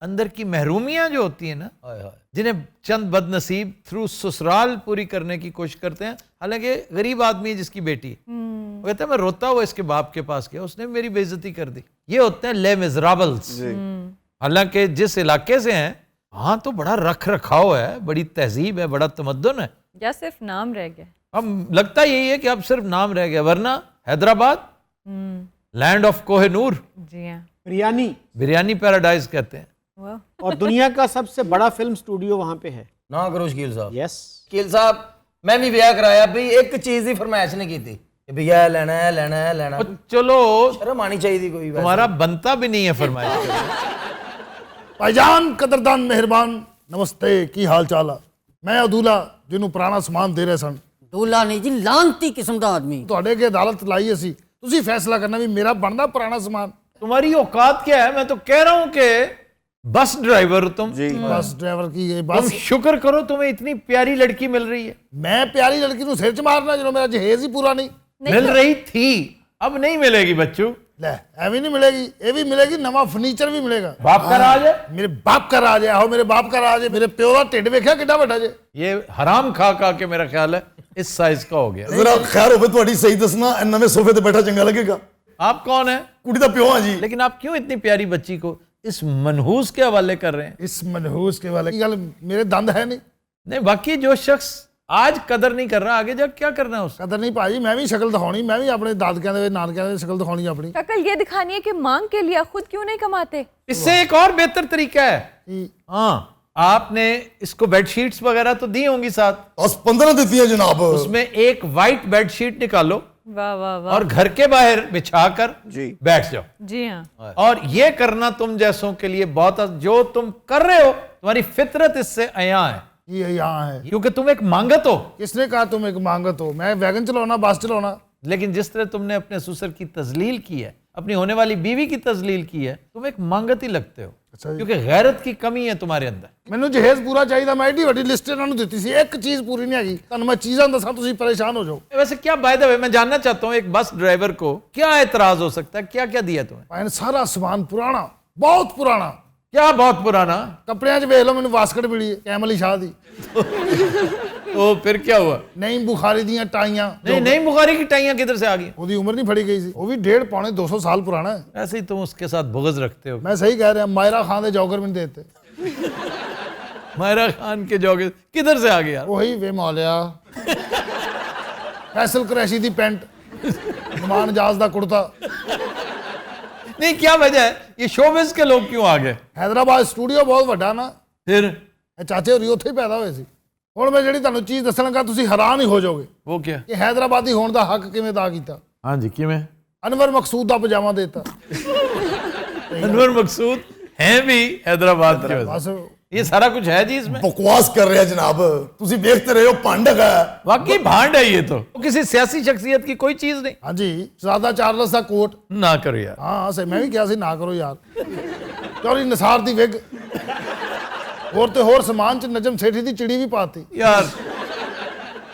अंदर की महरूमियां जो होती हैं ना, जिन्हें चंद बदनसीब थ्रू ससुराल पूरी करने की कोशिश करते हैं। हालांकि गरीब आदमी है जिसकी बेटी है, वो कहता है मैं रोता हुआ इसके बाप के पास गया, उसने मेरी बेइज्जती कर दी। ये होते हैं ले मिजराबल्स। हालांकि जिस इलाके से हैं हाँ तो बड़ा रख रखाव है, बड़ी तहजीब है, बड़ा तमद्दुन है। या सिर्फ नाम रह गया? अब लगता यही है कि अब सिर्फ नाम रह गया, वरना हैदराबाद लैंड ऑफ कोहिनूर, जी हाँ, बिरयानी, बिरयानी पैराडाइज कहते हैं। वाह। और दुनिया का सबसे बड़ा फिल्म स्टूडियो वहां पे है। ना करो शकील साहब। यस, शकील साहब मैं भी ब्याह कराया भी एक चीज ही फरमाइश नहीं की थी कि भैया ये लेना है लेना है लेना है। और चलो शर्म आनी चाहिए थी कोई। तुम्हारा बनता भी नहीं है फरमाइश। भाईजान कदरदान मेहरबान नमस्ते, की हाल चाल आ? मैं अदूला जिन्हों पुराना समान दे रहे सन। दूल्हा नहीं जी, लानती किस्म का आदमी। ਤੁਹਾਡੇ ਅੱਗੇ ਅਦਾਲਤ ਲਾਈ ਅਸੀਂ, ਤੁਸੀਂ फैसला करना भी मेरा बनना पुराना सामान। तुम्हारी औकात क्या है? मैं तो कह रहा हूं कि बस ड्राइवर हो तुम। जी बस ड्राइवर की ये तुम बस शुक्र करो तुम्हें इतनी प्यारी लड़की मिल रही है। मैं प्यारी लड़की ਨੂੰ ਸਿਰ 'ਚ ਮਾਰਨਾ ਜਦੋਂ ਮੇਰਾ ਜਹੇਜ਼ ਹੀ ਪੂਰਾ ਨਹੀਂ। मिल रही थी, अब नहीं मिलेगी बच्चू। ਲੈ ਐਵੇਂ नहीं मिलेगी, ये भी मिलेगी, नवा फर्नीचर भी मिलेगा। बाप का राज है, मेरे बाप का राज है, आओ मेरे बाप का राज है। मेरे प्यो ਦਾ ਢਿੱਡ ਵੇਖਿਆ ਕਿੱਡਾ ਵੱਡਾ ਜੇ। ये हराम खा खा के मेरा ख्याल है इस साइज का हो गया। जरा खैर होवे ਤੁਹਾਡੀ सही दसना नवे सोफे ते बैठा चंगा लगेगा। आप कौन है? कुड़ी दा प्यो हां जी। लेकिन आप क्यों इतनी प्यारी बच्ची को इस मनहूस के हवाले कर रहे हैं? इस मनहूस के वाले की गल, मेरे दंद है नहीं। नहीं, बाकी जो शख्स आज कदर नहीं कर रहा, आगे जा क्या करना है उसका? कदर नहीं भाजी, मैं भी शक्ल दिखानी, मैं भी अपने दादकिਆਂ ਦੇ ਨਾਨਕਿਆਂ ਦੇ शक्ल दिखानी अपनी। शक्ल ये दिखानी है कि मांग के लिए खुद क्यों नहीं कमाते? इससे एक और बेहतर तरीका है। कि हाँ, आपने इसको बेडशीट्स वगैरह तो दी होंगी साथ, 15 देती है जनाब। उसमें एक वाइट बेडशीट निकालो वाह वाह वाह। और घर के बाहर बिछाकर जी बैठ जाओ। जी हाँ, और ये करना तुम जैसों के लिए बहुत, जो तुम कर रहे हो तुम्हारी फितरत इससे अया है, ये यहाँ है। क्योंकि तुम एक मांगत हो। किसने कहा तुम एक मांगत हो? मैं वैगन चलाना, बस चलाना। लेकिन जिस तरह तुमने अपने ससुर की तजलील की है, अपनी होने वाली बीवी की तजलील की है, तुम एक मांगत ही लगते हो। अच्छा जी। क्योंकि गैरत की कमी है तुम्हारे अंदर। ਮੈਨੂੰ ਜਹੇਜ਼ ਪੂਰਾ ਚਾਹੀਦਾ। ਮੈਂ ਏਡੀ ਵੱਡੀ ਲਿਸਟ ਇਹਨਾਂ ਨੂੰ ਦਿੱਤੀ ਸੀ, ਇੱਕ ਚੀਜ਼ ਪੂਰੀ ਨਹੀਂ ਹੈਗੀ। ਤੁਹਾਨੂੰ ਮੈਂ ਚੀਜ਼ਾਂ ਦੱਸਾਂ, ਤੁਸੀਂ ਪਰੇਸ਼ਾਨ ਹੋ ਜਾਓ। वैसे क्या बाय द वे, मैं जानना चाहता हूँ एक बस ड्राइवर को क्या एतराज हो सकता है? क्या क्या दिया तुम्हें? ਭਾਵੇਂ ਸਾਰਾ ਸਮਾਨ ਪੁਰਾਣਾ, ਬਹੁਤ ਪੁਰਾਣਾ। क्या बहुत पुराना? ਕੱਪੜਿਆਂ 'ਚ ਵੇਖ ਲਓ, ਮੈਨੂੰ ਵਾਸਕਟ ਮਿਲੀ ਹੈ ਕੈਮਲ ਅਲੀ ਸ਼ਾਹ ਦੀ। तो फिर क्या हुआ? ਨਹੀਂ ਬੁਖਾਰੀ ਦੀਆਂ ਟਾਈਆਂ। नहीं नहीं, बुखारी की टाइयां किधर से आ गई? ਉਹਦੀ ਉਮਰ ਨਹੀਂ ਫੜੀ ਗਈ ਸੀ, ਉਹ ਵੀ 1.5 ਪੌਣੇ 200 ਸਾਲ ਪੁਰਾਣਾ ਹੈ। ऐसे ही तुम उसके साथ बुग़्ज़ रखते हो। मैं सही कह रहा, मायरा खान ਦੇ ਜੌਗਰ ਮੈਨੂੰ ਦੇ ਦਿੱਤੇ। मायरा खान के जॉगर्स किधर से आ गया? ਉਹੀ ਵੇ ਮੌਲਿਆ। फैसल कुरैशी ਦੀ ਪੈਂਟ, ਨੁਮਾਨ ਜਾਜ਼ ਦਾ ਕੁੜਤਾ। नहीं, क्या वजह है? ये शोबिज़ के लोग क्यों आ गए? हैदराबाद स्टूडियो बहुत ਵੱਡਾ ਨਾ, फिर ਇਹ ਚਾਚੇ ਹੋਰੀ ਉੱਥੇ ਹੀ ਪੈਦਾ ਹੋਏ ਸੀ। ਹੁਣ ਮੈਂ ਜਿਹੜੀ ਤੁਹਾਨੂੰ ਚੀਜ਼ ਦੱਸਣ ਲੱਗਾ, ਤੁਸੀਂ ਹੈਰਾਨ ਹੀ ਹੋ ਜਾਓਗੇ वो क्या? ਕਿ ਹੈਦਰਾਬਾਦੀ ਹੋਣ ਦਾ ਹੱਕ ਕਿਵੇਂ ਅਦਾ ਕੀਤਾ। हाँ जी, किवें? ਅਨਵਰ ਮਕਸੂਦ ਦਾ ਪਜਾਮਾ ਦੇਤਾ। अनवर मकसूद हैं भी हैदराबाद के वजह बस से। ये सारा कुछ है जी इसमें। बकवास कर रहे हैं जनाब, तुसी देखते रहे हो पांड है। वाकई भांड है ये तो किसी सियासी शख्सियत की कोई चीज नहीं। हाँ जी, शहजादा चार्लस ਦਾ ਕੋਟ। ना करो यार। ਹਾਂ ਸਹੀ, ਮੈਂ ਵੀ ਕਿਹਾ ਸੀ ਨਾ ਕਰੋ ਯਾਰ। ਚੌਰੀ ਨਿਸਾਰ ਦੀ ਵਿਗ, ਹੋਰ ਤੇ ਹੋਰ ਸਮਾਨ ਚ ਨਜਮ ਸੇਠੀ ਦੀ ਚਿੜੀ ਵੀ ਪਾਤੀ। यार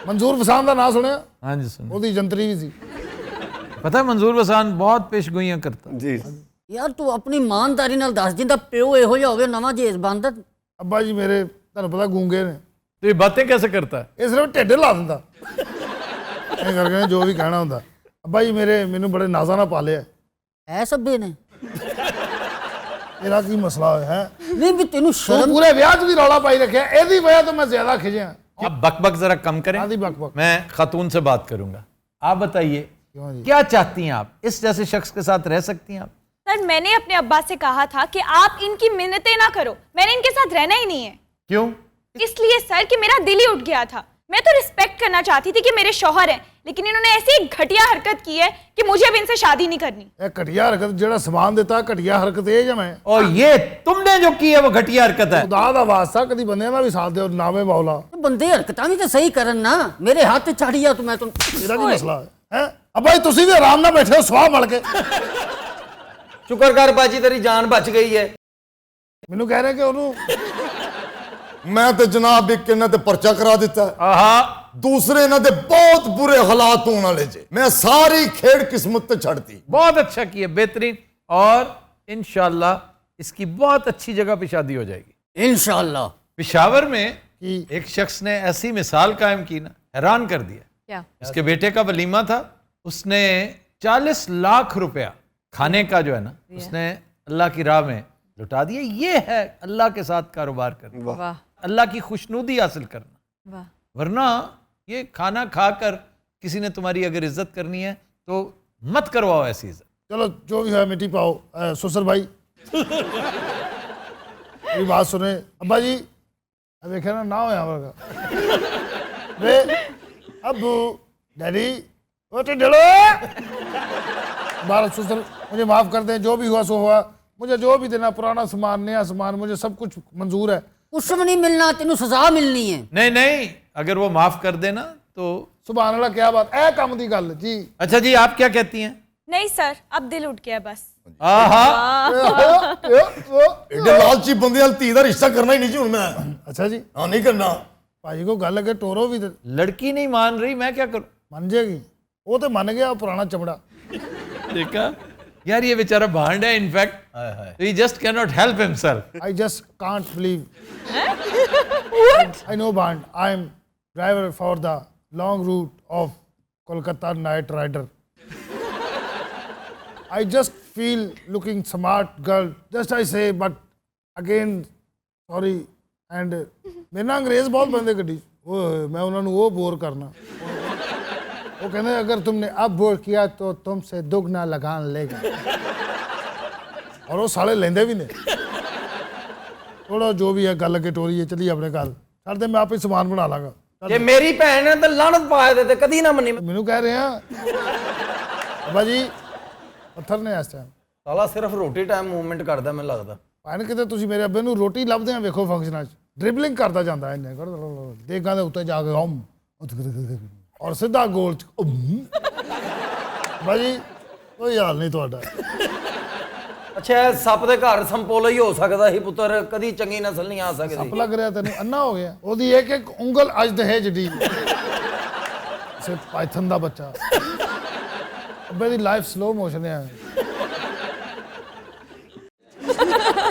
ਮਨਜ਼ੂਰ ਵਸਾਨ ਦਾ ਨਾਂ ਸੁਣਿਆ? हाँ जी, सुनो। ਉਹਦੀ ਜੰਤਰੀ ਵੀ ਸੀ। पता है मंजूर वसान बहुत पेशगोइयां करता। जी ਯਾਰ ਤੂੰ ਆਪਣੀ ਇਮਾਨਦਾਰੀ ਨਾਲ ਦੱਸ, ਜਿੰਦਾ ਪਿਓ ਇਹੋ ਜਿਹਾ ਹੋਵੇ ਨਵਾਂ ਜੇਜ਼ ਬੰਦ। ਅੱਬਾ ਜੀ ਮੇਰੇ ਤੁਹਾਨੂੰ ਪਤਾ ਗੂੰਗੇ ਨੇ, तो ये बातें कैसे करता है? ਇਹ ਸਿਰਫ ਢਿੱਡ ਲਾ ਦਿੰਦਾ। ਇਹ ਕਰਕੇ ਜੋ ਵੀ ਕਹਿਣਾ ਹੁੰਦਾ। ਅੱਬਾ ਜੀ ਮੇਰੇ, ਮੈਨੂੰ ਬੜੇ ਨਾਜ਼ਾਂ ਨਾਲ ਪਾਲਿਆ। ਐ ਸਭੇ ਨੇ ਇਹਦਾ ਕੀ ਮਸਲਾ ਹੋਇਆ ਹੈ? ਨਹੀਂ ਵੀ ਤੈਨੂੰ ਤੂੰ ਸ਼ਰਮ। ਪੂਰੇ ਵਿਆਹ 'ਚ ਵੀ ਰੌਲਾ ਪਾਈ ਰੱਖਿਆ, ਇਹਦੀ ਵਜ੍ਹਾ ਤੋਂ ਮੈਂ ਜ਼ਿਆਦਾ ਖਿਜਿਆ। आप बक बक जरा कम करें। आधी बक बक। मैं खातून से बात करूंगा। आप बताइए क्यों जी? क्या चाहती हैं आप? इस जैसे शख्स के साथ रह सकती हैं आप? सर मैंने अपने अब्बा से कहा था कि आप इनकी मिन्नतें ना करो, मैंने इनके साथ रहना ही नहीं है। क्यों? इसलिए सर कि मेरा दिल ही उठ गया था। मैं तो रिस्पेक्ट करना चाहती थी कि मेरे शौहर हैं, लेकिन इन्होंने ऐसी घटिया हरकत की है कि मुझे अब इनसे शादी नहीं करनी। ਇਹ ਘਟੀਆ ਹਰਕਤ ਜਿਹੜਾ ਸਮਾਨ ਦਿੱਤਾ, ਘਟੀਆ ਹਰਕਤ ਇਹ ਜਾਂ ਮੈਂ? और ये तुमने जो की है वो घटिया हरकत है। ਖੁਦਾ ਦਾ ਵਾਸਤਾ ਕਦੀ ਬੰਦਿਆਂ ਦਾ ਵੀ ਸਾਥ ਦਿਓ, ਨਾਵੇਂ ਮੌਲਾ। ਬੰਦੇ ਹਰਕਤਾਂ ਵੀ ਤਾਂ ਸਹੀ ਕਰਨ ਨਾ। ਮੇਰੇ ਹੱਥ ਚੜ ਗਿਆ ਤੂੰ, ਮੈਂ ਤੈਨੂੰ ਇਹਦਾ ਕੀ ਮਸਲਾ ਹੈ? ਅੱਬਾ ਜੀ ਤੁਸੀਂ ਵੀ ਆਰਾਮ ਨਾਲ ਬੈਠੇ ਹੋ, ਸਵਾਹ ਮਲ ਕੇ। शुक्र कर बाजी तेरी जान बच गई है। ਮੈਨੂੰ ਕਹਿ ਰਹੇ ਕਿ ਉਹਨੂੰ मैं तो जनाब एक इन्हां ते पर्चा करा दिता है, आहा, दूसरे इन्हां दे बहुत बुरे हालात होने वाले जे। मैं सारी खेड़ किस्मत ते छड़ती। बहुत अच्छा किया, बेहतरीन। और इंशाल्लाह इसकी बहुत अच्छी जगह पे शादी हो जाएगी इंशाअल्लाह। पेशावर में कि एक शख्स ने ऐसी मिसाल कायम की ना, हैरान कर दिया। क्या? उसके बेटे का वलीमा था, उसने 40 लाख रुपया खाने का जो है ना, उसने अल्लाह की राह में लुटा दिए। ये है अल्लाह के साथ कारोबार करना, वाह अल्लाह की खुशनुदी हासिल करना। वाह। वरना ये खाना खाकर किसी ने तुम्हारी अगर इज्जत करनी है तो मत करवाओ ऐसी इज्जत। चलो जो भी है मिट्टी पाओ। सुसर भाई मेरी बात सुने। अब्बा जी देखे ना होया वर्गा वे अब्बू डैडी ओ टिड्डलो बारह सुसर मुझे माफ कर दें, जो भी हुआ सो हुआ। मुझे जो भी देना, पुराना सामान नया सामान, मुझे सब कुछ मंजूर है। कुछ भी नहीं मिलना, तेनू सजा मिलनी है। नहीं नहीं, अगर वो माफ कर देना तो सुभान अल्लाह, क्या बात है काम दी गल जी। अच्छा जी, आप क्या कहती हैं? नहीं सर, अब दिल उठ गया बस। एडे लालची बंदे वाल धी दा रिश्ता करना ही नहीं जी हुण मैं। अच्छा जी, हाँ नहीं करना। भाई को गल अगे टोरो भी दे। लड़की नहीं मान रही, मैं क्या करूं? मन जाएगी, वो तो मन गया पुराना चमड़ा। देखा यार, ये बेचारा भांड है in fact, he just can not help himself. I just can't believe. I know भांड, I am driver for the long route of Kolkata knight rider. I just feel looking smart girl, just I say, but again sorry, and मेरे ना अंग्रेज बहुत बंदे गड्डी मैं उन्होंने वो बोर करना। वो कहते अगर तुमने अब बोर किया तो तुमसे दुगना लगान लेगा, और वो साले लेंदे भी नहीं। थोड़ा जो भी है गल अगे टोरी है, चलिए अपने घर छड़ दे, मैं आप ही सामान बना लागा। ਜੇ ਮੇਰੀ ਭੈਣ ਨੇ ਤਾਂ ਲਾਨਤ ਪਾਏ ਦੇ ਤੇ ਕਦੀ ਨਾ ਮੰਨੀ। मैनू कह रहे हैं अब्बा जी पत्थर ने इस टाइम ਸਾਲਾ ਸਿਰਫ ਰੋਟੀ ਟਾਈਮ ਮੂਵਮੈਂਟ ਕਰਦਾ ਮੈਨੂੰ ਲੱਗਦਾ। ਭਾਣ ਕਿਤੇ ਤੁਸੀਂ ਮੇਰੇ ਅੱਬੇ ਨੂੰ ਰੋਟੀ ਲੱਭਦੇ ਆ ਵੇਖੋ ਫੰਕਸ਼ਨਾਂ 'ਚ ਡ੍ਰਿਬਲਿੰਗ ਕਰਦਾ ਜਾਂਦਾ ਇਹਨੇ ਦੇਗਾਂ ਦੇ ਉੱਤੇ ਜਾ ਕੇ ਔਰ ਸਿੱਧਾ ਗੋਲ 'ਚ ਬਾਜੀ ਕੋਈ ਹਾਲ ਨਹੀਂ ਤੁਹਾਡਾ। ਅੱਛਾ ਸੱਪ ਦੇ ਘਰ ਸੰਪੋਲਾ ਹੀ ਹੋ ਸਕਦਾ ਸੀ ਪੁੱਤਰ, ਕਦੀ ਚੰਗੀ ਨਸਲ ਨਹੀਂ ਆ ਸਕਦੀ। ਸੱਪ ਲੱਗ ਰਿਹਾ ਤੈਨੂੰ, ਅੰਨਾ ਹੋ ਗਿਆ। ਉਹਦੀ ਇੱਕ ਇੱਕ ਉਂਗਲ ਅੱਜ ਦੇ ਜਿੱਡੀ ਸੇ ਪਾਇਥਨ ਦਾ ਬੱਚਾ। ਅੱਬੇ ਦੀ ਲਾਈਫ ਸਲੋ ਮੋਸ਼ਨ ਹੈ।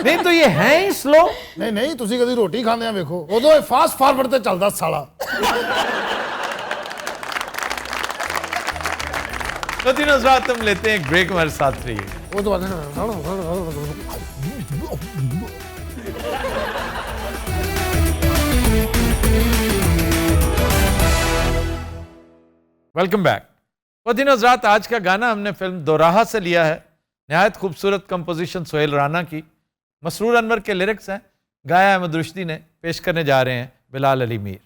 नहीं तो ये है ही स्लो। नहीं नहीं, ਤੁਸੀਂ ਕਦੀ ਰੋਟੀ ਖਾਂਦੇ ਆ ਵੇਖੋ, ਉਦੋਂ ਇਹ ਫਾਸਟ ਫਾਰਵਰਡ ਤੇ ਚੱਲਦਾ ਸਾਲਾ। तो तीनों रात हम लेते हैं एक ब्रेक, हमारे साथ रहिए। वो तो वेलकम बैक। वो तीनों रात आज का गाना हमने फिल्म दोराहा से लिया है। नहायत खूबसूरत कंपोजिशन सोहेल राना की, मसरूर अनवर के लिरिक्स हैं, गाया अहमद रुश्दी ने। पेश करने जा रहे हैं बिलाल अली मीर।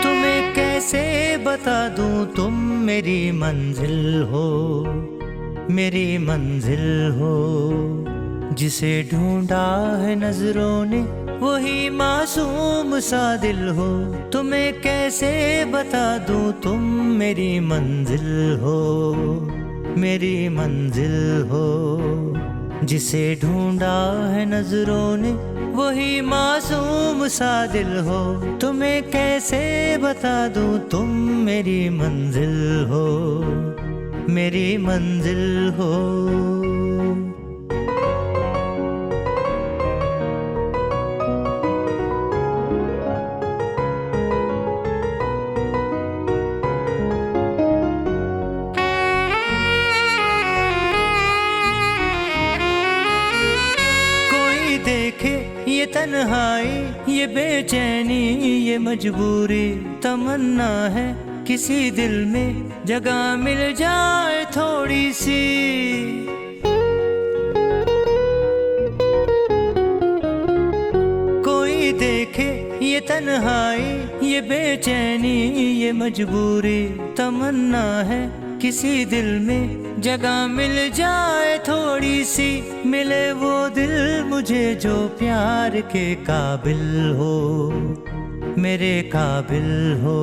तुम्हें कैसे बता दूं तुम मेरी मंजिल हो, मेरी मंजिल हो। जिसे ढूंढा है नजरों ने वही मासूम सा दिल हो। तुम्हें कैसे बता दूं तुम मेरी मंजिल हो, मेरी मंजिल हो। जिसे ढूंढा है नजरों ने वही मासूम सा दिल हो। तुम्हें कैसे बता दूं तुम मेरी मंजिल हो, मेरी मंजिल हो। कोई देखे ये तन्हाई, ये बेचैनी, ये मजबूरी, तमन्ना है किसी दिल में जगह मिल जाए थोड़ी सी। कोई देखे ये तन्हाई, ये बेचैनी, ये मजबूरी, तमन्ना है किसी दिल में जगह मिल जाए थोड़ी सी। मिले वो दिल मुझे जो प्यार के काबिल हो, मेरे काबिल हो।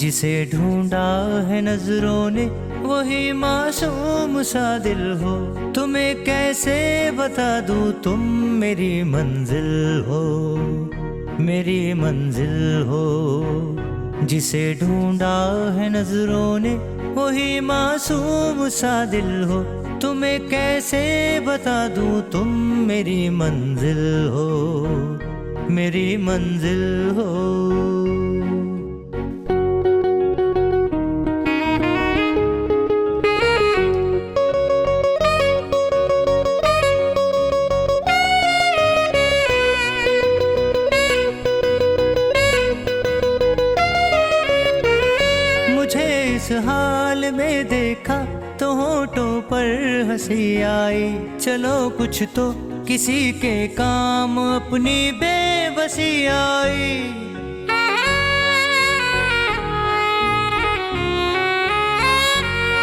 जिसे ढूंढा है नजरों ने वही मासूम सा दिल हो। तुम्हें कैसे बता दूं तुम मेरी मंजिल हो, मेरी मंजिल हो। जिसे ढूंढा है नजरों ने वही मासूम सा दिल हो। तुम्हें कैसे बता दूं तुम मेरी मंजिल हो, मेरी मंजिल हो। मुझे इस हाल में देखा तो होठों पर हंसी आई, चलो कुछ तो किसी के काम अपनी बेबसी आई।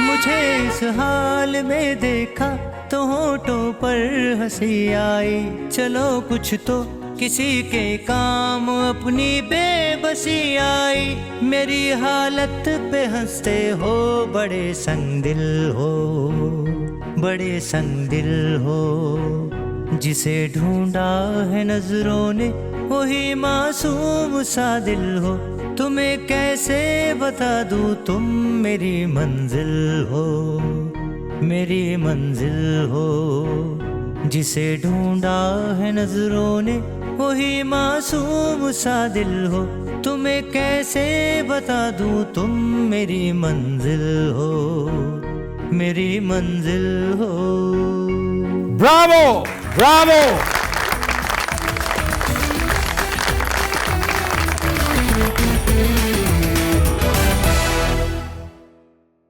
मुझे इस हाल में देखा तो होठों पर हंसी आई, चलो कुछ तो किसी के काम अपनी बेबसी आई। मेरी हालत पे हंसते हो, बड़े संगदिल हो, बड़े संगदिल हो। जिसे ढूंढा है नजरों ने वही मासूम सा दिल हो। तुम्हें कैसे बता दूं तुम मेरी मंजिल हो, मेरी मंजिल हो। जिसे ढूंढा है नजरों ने वही मासूम सा दिल हो। तुम्हें कैसे बता दूं तुम मेरी मंजिल हो, मेरी मंजिल हो। Bravo Bravo.